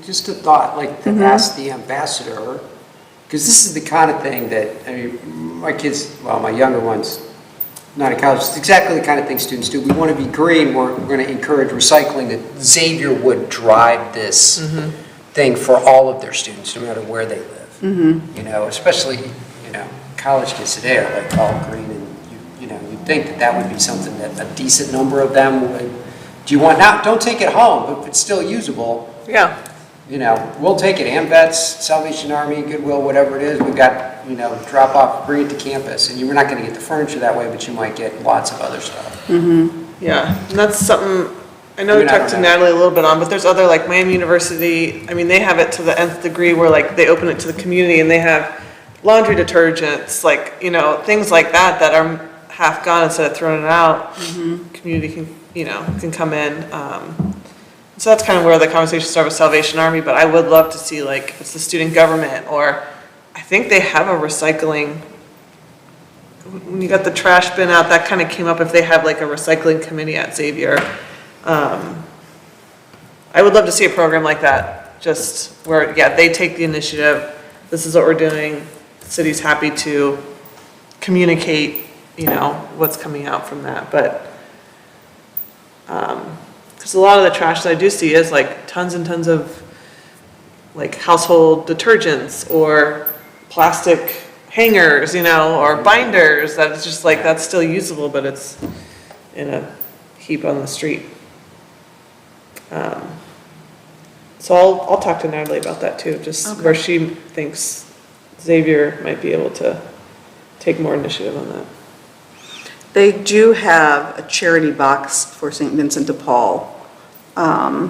Just a thought, like to ask the ambassador, because this is the kind of thing that, my kids, well, my younger ones, not in college, it's exactly the kind of thing students do. We want to be green, we're going to encourage recycling, that Xavier would drive this thing for all of their students, no matter where they live. Especially, college kids today are like all green, and you'd think that would be something that a decent number of them would, don't take it home, but if it's still usable, Yeah. we'll take it. AMVETS, Salvation Army, Goodwill, whatever it is, we've got, drop off, bring it to campus. And you're not going to get the furniture that way, but you might get lots of other stuff. Yeah, and that's something, I know we I mean, I talked to don't know. Natalie a little bit on, but there's other, like Miami University, they have it to the nth degree where like they open it to the community and they have laundry detergents, like, things like that are half gone instead of throwing it out. Community can come in. So that's kind of where the conversation started with Salvation Army, but I would love to see like, if it's the student government, or I think they have a recycling, when you got the trash bin out, that kind of came up, if they have like a recycling committee at Xavier. I would love to see a program like that, just where, yeah, they take the initiative, this is what we're doing, the city's happy to communicate, you know, what's coming out from that, but, because a lot of the trash that I do see is like tons and tons of like household detergents or plastic hangers, you know, or binders, that it's just like, that's still usable, but it's in a heap on the street. So I'll talk to Natalie about that too, just where she thinks Xavier might be able to take more initiative on that. They do have a charity box for St. Vincent de Paul. I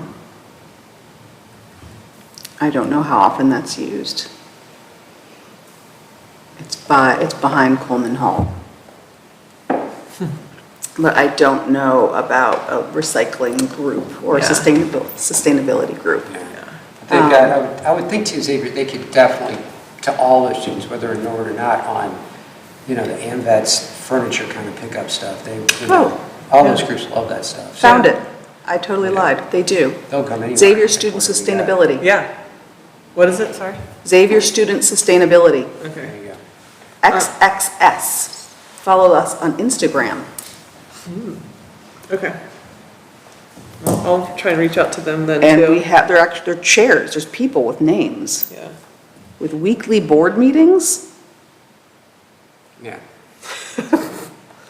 don't know how often that's used. It's behind Coleman Hall. But I don't know about a recycling group or a Yeah. sustainability group. I would think too, Xavier, they could definitely, to all the students, whether in Norwood or not, on, you know, the AMVETS furniture kind of pickup stuff. All those groups love that stuff. So Found it. I totally lied. They do. They'll come anywhere. Xavier Student Sustainability. Yeah. What is it, sorry? Xavier Student Sustainability. Okay. There you go. XXS. Follow us on Instagram. Okay. Well, I'll try and reach out to them then And too. we have, they're chairs, there's people with names. Yeah. With weekly board meetings? Yeah.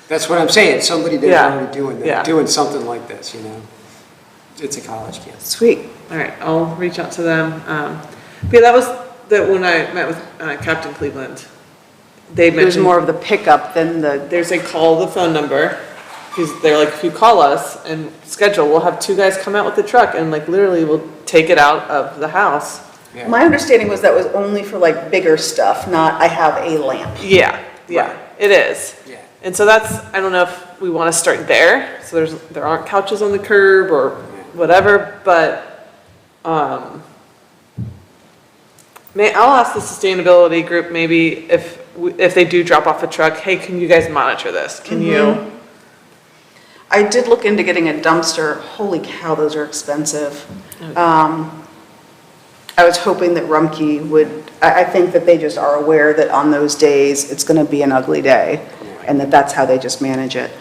That's what I'm saying, somebody there's Yeah. already doing Yeah. that, doing something like this, you know? It's a college campus. Sweet. All right, I'll reach out to them. But yeah, that was when I met with Captain Cleveland. They It was mentioned more of the pickup than the, there's a call the phone number. Because they're like, if you call us and schedule, we'll have 2 guys come out with the truck and like literally we'll take it out of the house. Yeah. my understanding was that was only for like bigger stuff, not I have a lamp. Yeah, it is. Yeah. And so that's, I don't know if we want to start there. So there aren't couches on the curb or whatever, but I'll ask the sustainability group maybe if they do drop off a truck, hey, can you guys monitor this? Can you? I did look into getting a dumpster. Holy cow, those are expensive. I was hoping that Rumpke would, I think that they just are aware that on those days, it's going to be an ugly day, and that's how they just manage it.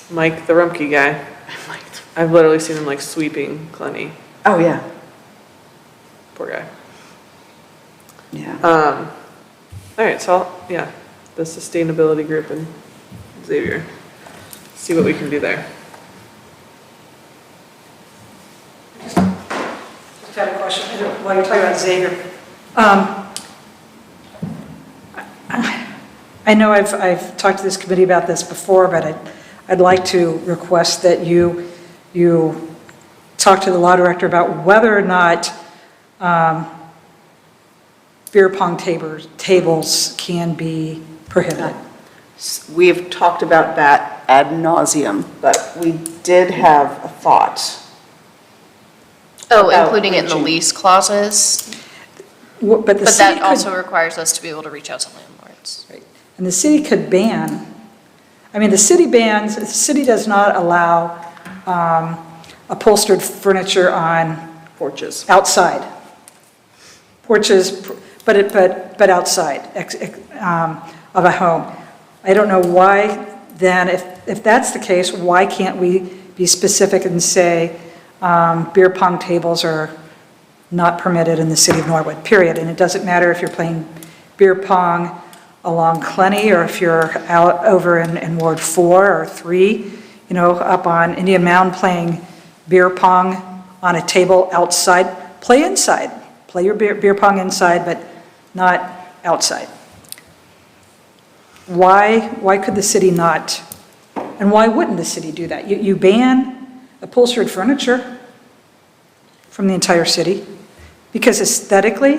Mike, the Rumpke guy, I've literally seen him like sweeping Clenny. Oh, yeah, Poor guy. yeah. All right, so yeah, the sustainability group and Xavier, see what we can do there. Just had a question, while you're talking about Xavier. I know I've talked to this committee about this before, but I'd like to request that you talk to the law director about whether or not beer pong tables can be prohibited. We've talked about that ad nauseum, but we did have a thought. Oh, About including it in the reaching- lease clauses, But the but city that could, also requires us to be able to reach out to landlords. and the city could ban, I mean, the city does not allow upholstered furniture on Porches. outside. Porches, but outside of a home. I don't know why, then, if that's the case, why can't we be specific and say beer pong tables are not permitted in the city of Norwood, period? And it doesn't matter if you're playing beer pong along Clenny or if you're out over in Ward 4 or 3, you know, up on Indian Mound playing beer pong on a table outside, play inside. Play your beer pong inside, but not outside. Why could the city not, and why wouldn't the city do that? You ban upholstered furniture from the entire city because aesthetically,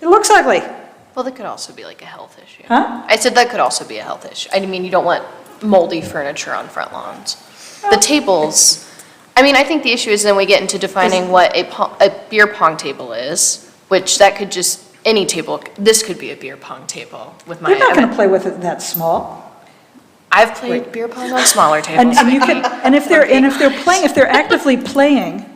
it looks ugly. Well, that could also be like a health issue. Huh? I said that could also be a health issue. I mean, you don't want moldy furniture on front lawns. The tables, I mean, I think the issue is then we get into defining what a beer pong table is, which that could just, any table, this could be a beer pong table with my. They're not going to play with it that small. I've played beer pong on smaller And, tables. and you can, and if they're playing, if they're actively playing,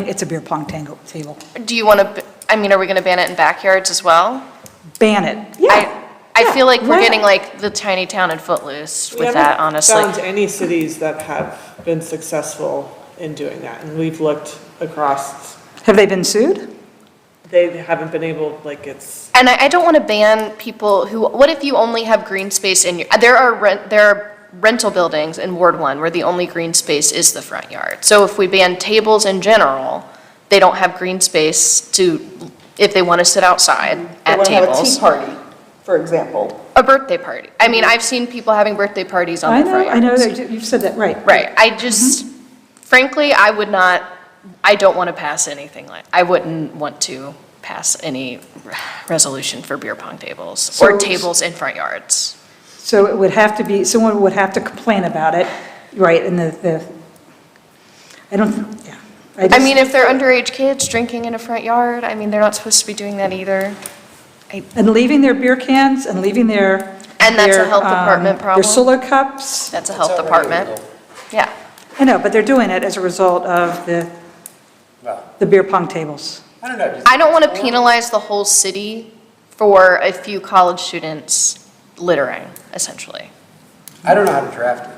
it's a beer pong table. Do you want to, I mean, are we going to ban it in backyards as well? Ban it. Yeah. I feel like we're why getting not? like the tiny town in Footloose We with that, haven't honestly. found any cities that have been successful in doing that, and we've looked across, Have they been sued? they haven't been able, like, it's, And I don't want to ban people who, what if you only have green space in your, there are rental buildings in Ward 1 where the only green space is the front yard. So if we ban tables in general, they don't have green space to, if they want to sit outside They at want to have a tea tables. party, for example. A birthday party. I mean, I've seen people having birthday parties on the front I know, yards. that you've said that, right. Right, I just, frankly, I don't want to pass anything I wouldn't want to pass any resolution for beer pong tables or So- tables in front yards. So it would have to be, someone would have to complain about it, right, and I don't, yeah. I mean, if they're underage kids drinking in a front yard, I mean, they're not supposed to be doing that either. And leaving their beer cans and leaving their. And that's a their, health department problem? Their solo cups. That's a It's health already department. legal. Yeah. I know, but they're doing it as a result of Well, the beer pong tables. I don't know. I don't want to penalize the whole city for a few college students littering, essentially. I don't know how to draft it.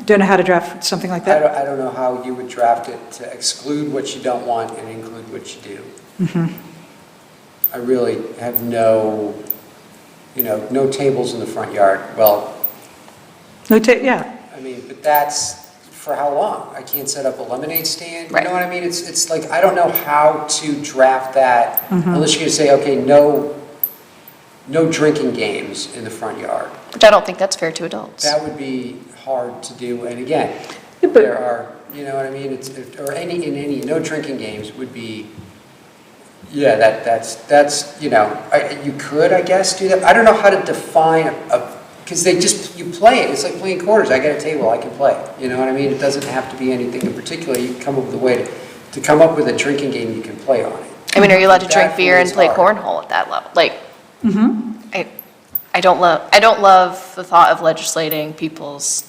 Don't know how to draft something like that? I don't know how you would draft it to exclude what you don't want and include what you do. I really have no tables in the front yard. Well, Yeah, I mean, but that's for how long? I can't set up a lemonade stand, you Right. know what I mean? It's like, I don't know how to draft that unless you're gonna say, okay, no drinking games in the front yard. Which I don't think that's fair to adults. That would be hard to do, and again, but- there are, you know what I mean, no drinking games would be, yeah, that's, you could, I guess, do that. I don't know how to define because you play it, it's like playing quarters, I got a table, I can play, you know what I mean? It doesn't have to be anything in particular, you can come up with a way to come up with a drinking game you can play on it. I mean, are you allowed to drink That beer and is play hard. cornhole at that level? Like, I don't love the thought of legislating people's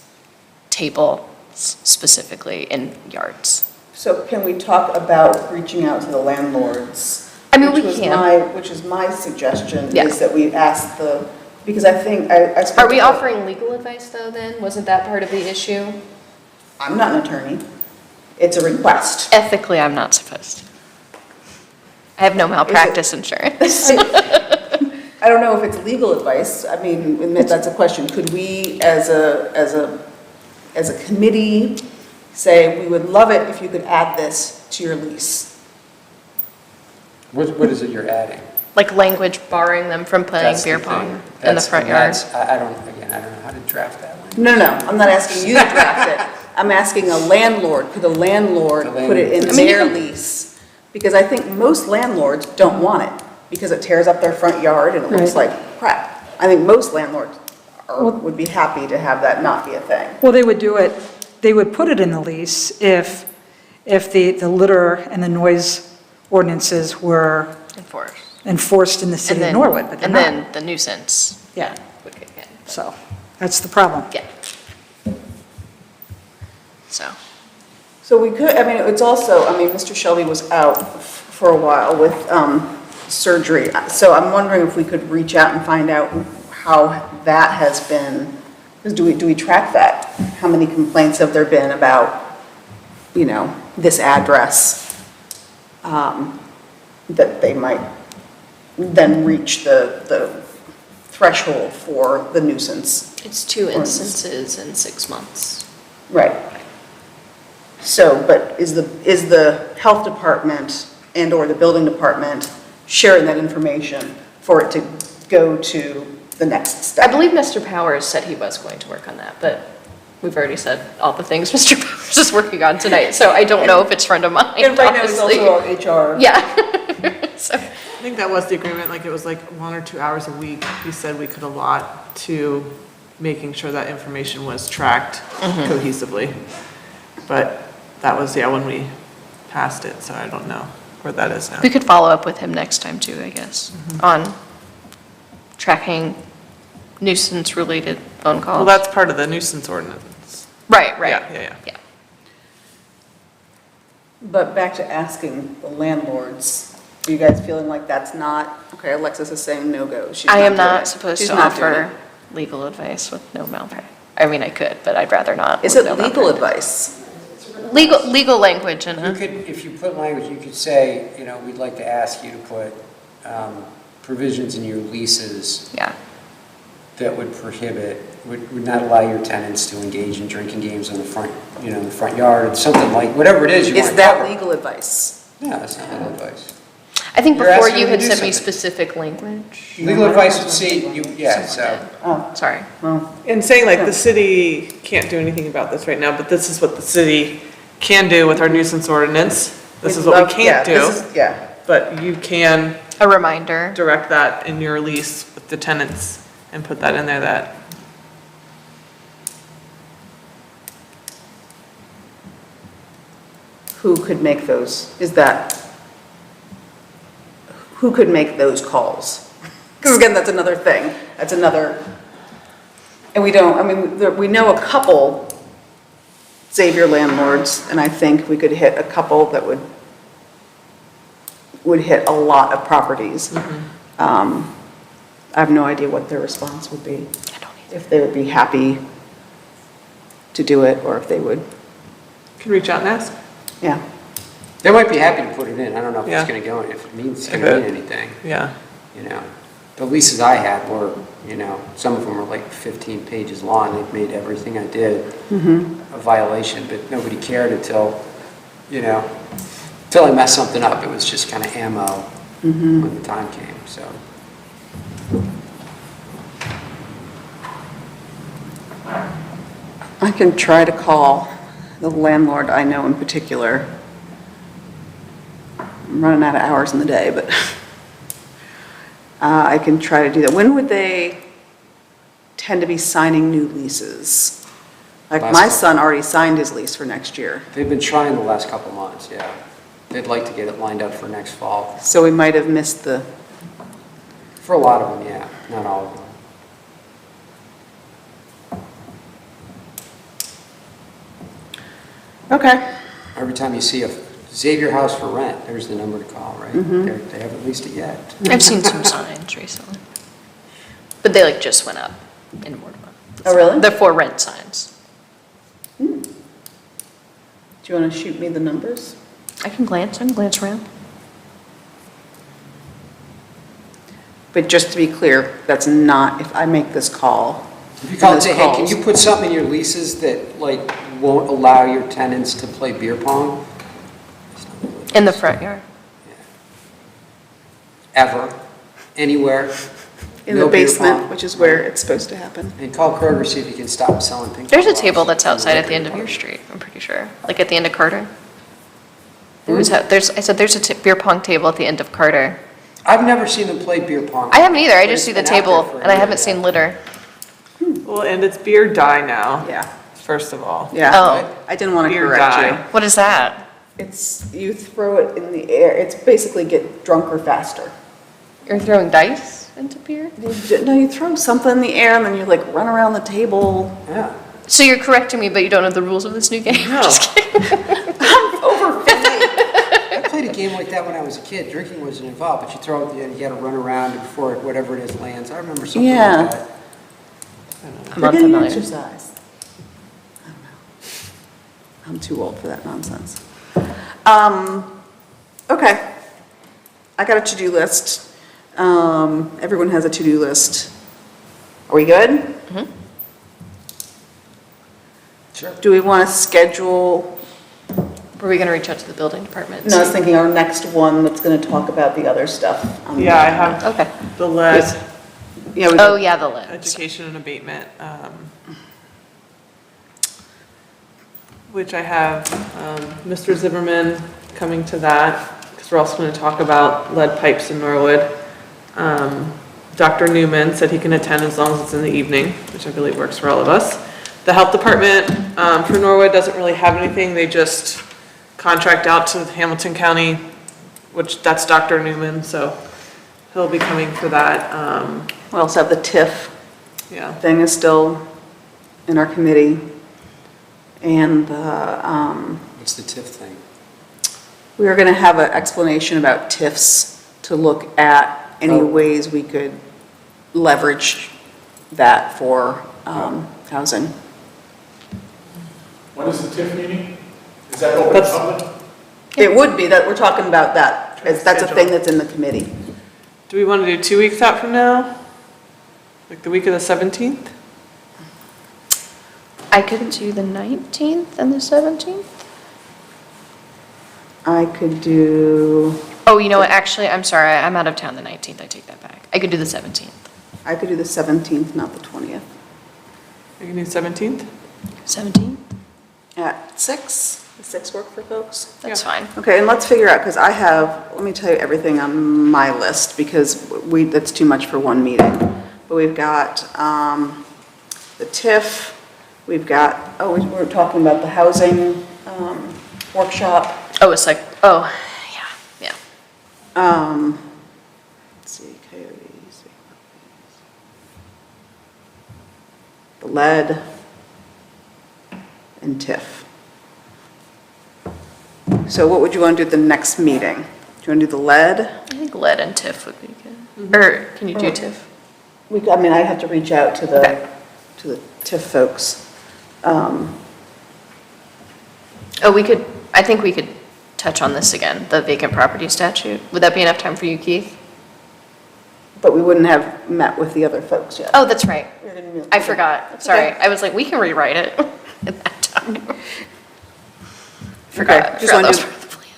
tables specifically in yards. So can we talk about reaching out to the landlords? I mean, we Which was can. Which is my suggestion, Yeah. is that we ask because I think, I spoke Are we to- offering legal advice though then? Wasn't that part of the issue? I'm not an attorney. It's a request. Ethically, I'm not supposed to. I have no malpractice insurance. I don't know if it's legal advice. I mean, and that's a question. Could we, as a committee, say, we would love it if you could add this to your lease? What is it you're adding? Like language barring them from playing That's beer the pong thing. in the That's- front and yard. that's- I don't know how to draft that one. No, I'm not asking you to draft it. I'm asking a landlord. Could a landlord put it in I mean, you their can- lease? Because I think most landlords don't want it because it tears up their front yard and it looks Right. like crap. I think most landlords would be happy to have that not be a thing. well, they would put it in the lease if the litter and the noise ordinances were Enforced. enforced in the city of Norwood, but they're And not. then the nuisance Yeah, would kick in. so, that's the problem. Yeah. So, So we could, I mean, it's also, I mean, Mr. Shelby was out for a while with surgery. So I'm wondering if we could reach out and find out how that has been, because do we track that? How many complaints have there been about, this address? That they might then reach the threshold for the nuisance. it's 2 instances in 6 months. Right. So, but is the health department and/or the building department sharing that information for it to go to the next step? I believe Mr. Powers said he was going to work on that, but we've already said all the things Mr. Powers is working on tonight, so I don't know if it's front of mind, And right now, it's honestly. also our HR. Yeah. So, I think that was the agreement, like it was like 1 or 2 hours a week, he said we could allot to making sure that information was tracked cohesively. But that was, when we passed it, so I don't know where that is now. we could follow up with him next time too, I guess, on tracking nuisance-related phone calls. Well, that's part of the nuisance ordinance. Right, Yeah. But back to asking the landlords, are you guys feeling like that's not, okay, Alexis is saying no-go. She's I am doing not it. supposed She's to not doing offer legal advice with no malpractice. I mean, I could, but I'd rather not. it. Is with it no legal malpractice. advice? Legal language in You it. could, if you put language, you could say, we'd like to ask you to put provisions in your leases Yeah. that would prohibit, would not allow your tenants to engage in drinking games in the front, in the front yard, or something like, whatever it is you want Is to that cover. legal advice? Yeah, that's not legal advice. I think You're before asking you them had to do sent me something. specific language. Legal advice would say, so. Someone did. Oh, Sorry. well, And saying like the city can't do anything about this right now, but this is what the city can do with our nuisance ordinance. This is what we can't do, Yeah, but you can A reminder. direct that in your lease with the tenants and put that in there that, who could make those, who could make those calls? Because again, that's another thing, that's another, and we don't, I mean, we know a couple Xavier landlords, and I think we could hit a couple that would hit a lot of properties. I have no idea what their response would be, I don't either. if they would be happy to do it, or if they would, can reach out and ask. yeah. They might be happy to put it in, I don't know if Yeah. it's gonna go, if it means it's If gonna it- mean anything, Yeah. The leases I had were, some of them were like 15 pages long, they made everything I did a violation, but nobody cared until I messed something up, it was just kind of ammo when the time came, so. I can try to call the landlord I know in particular. I'm running out of hours in the day, but I can try to do that. When would they tend to be signing new leases? Like, Last my couple. son already signed his lease for next year, They've been trying the last couple months, yeah. They'd like to get it lined up for next fall. so we might have missed the, For a lot of them, yeah, not all of them. okay. Every time you see a Xavier house for rent, there's the number to call, right? They haven't leased it yet. I've seen some signs recently. But they just went up in Mortimer. Oh, really? The for rent signs. Do you want to shoot me the numbers? I can glance around. But just to be clear, that's not, if I make this call. If you call and those say, hey, can calls- you put something in your leases that won't allow your tenants to play beer pong? In the front yard. Ever, anywhere. In No the beer basement, pong. which is where it's supposed to happen. And call Kroger, see if you can stop selling things. There's a table that's outside at the end of your street, I'm pretty sure. Like at the end of Carter. I said there's a beer pong table at the end of Carter. I've never seen them play beer pong. I haven't either, I But just it's see the been out there table for a and I year, haven't yeah. seen litter. Well, and it's beer die now, Yeah, first of all. yeah. Oh. I didn't want to Beer correct die. you. What is that? It's, you throw it in the air, it's basically get drunker faster. You're throwing dice into beer? No, you throw something in the air and then you like run around the table. Yeah. So you're correcting me, but you don't know the rules of this new game? No. Just kidding. Over 50. I played a game like that when I was a kid. Drinking wasn't involved, but you throw it and you gotta run around before whatever it is lands. I remember something Yeah. like that. I'm We're getting unfamiliar. exercise. I don't know. I'm too old for that nonsense. Okay. I got a to-do list. Everyone has a to-do list. Are we good? Sure. Do we want to schedule, Were we gonna reach out to the building department? and no, I was see? thinking our next one that's going to talk about the other stuff. on the Yeah, I agenda. have Okay. the lead, Yeah, we Oh, yeah, the list. education and abatement, which I have Mr. Zimmerman coming to that, because we're also going to talk about lead pipes in Norwood. Dr. Newman said he can attend as long as it's in the evening, which I believe works for all of us. The health department for Norwood doesn't really have anything, they just contract out to Hamilton County, which that's Dr. Newman, so he'll be coming for that. We also have the TIF Yeah. thing is still in our committee. And What's the TIF thing? we are going to have an explanation about TIFs to look at any Oh. ways we could leverage that for housing. When is the TIF meeting? Is that open to That's- public? It would be that, we're talking about that, as that's a thing that's in the committee. Do we want to do 2 weeks out from now? Like the week of the 17th? I could do the 19th and the 17th. I could do, Oh, you know what, actually, I'm sorry, I'm out of town the 19th, I take that back. I could do the 17th. I could do the 17th, not the 20th. We can do 17th? 17th? At 6? Does 6 work for folks? That's Yeah. fine. Okay, and let's figure out, because I have, let me tell you everything on my list, because that's too much for one meeting. But we've got the TIF, we've got, we were talking about the housing workshop. Oh, it's like, oh, yeah. Let's see, coyotes. The lead and TIF. So what would you want to do at the next meeting? Do you want to do the lead? I think lead and TIF would be good. Or, can you do TIF? I have to reach out to the TIF folks. Oh, I think we could touch on this again, the vacant property statute. Would that be enough time for you, Keith? But we wouldn't have met with the other folks yet. Oh, that's right. We're gonna be- I forgot. That's Sorry. okay. I was like, we can rewrite it at that time. Okay, Forgot. just Forgot wanna that was do- part of the plan.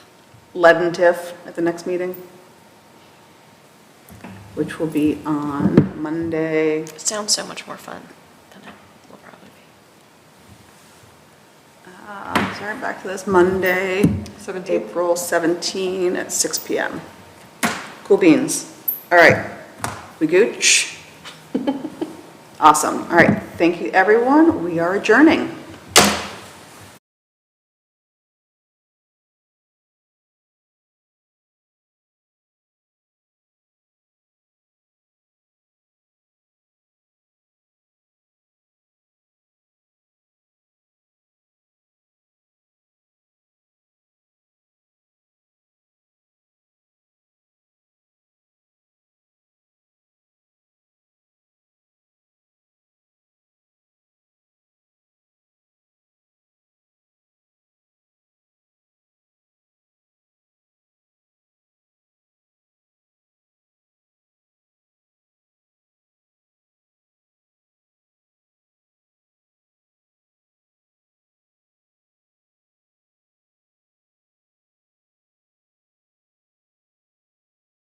Lead and TIF at the next meeting, which will be on Monday. It sounds so much more fun than it will probably be. Sorry, back to this, Monday, 17th? April 17 at 6 PM. Cool beans. All right, we gooch? Awesome. All right, thank you, everyone. We are adjourning.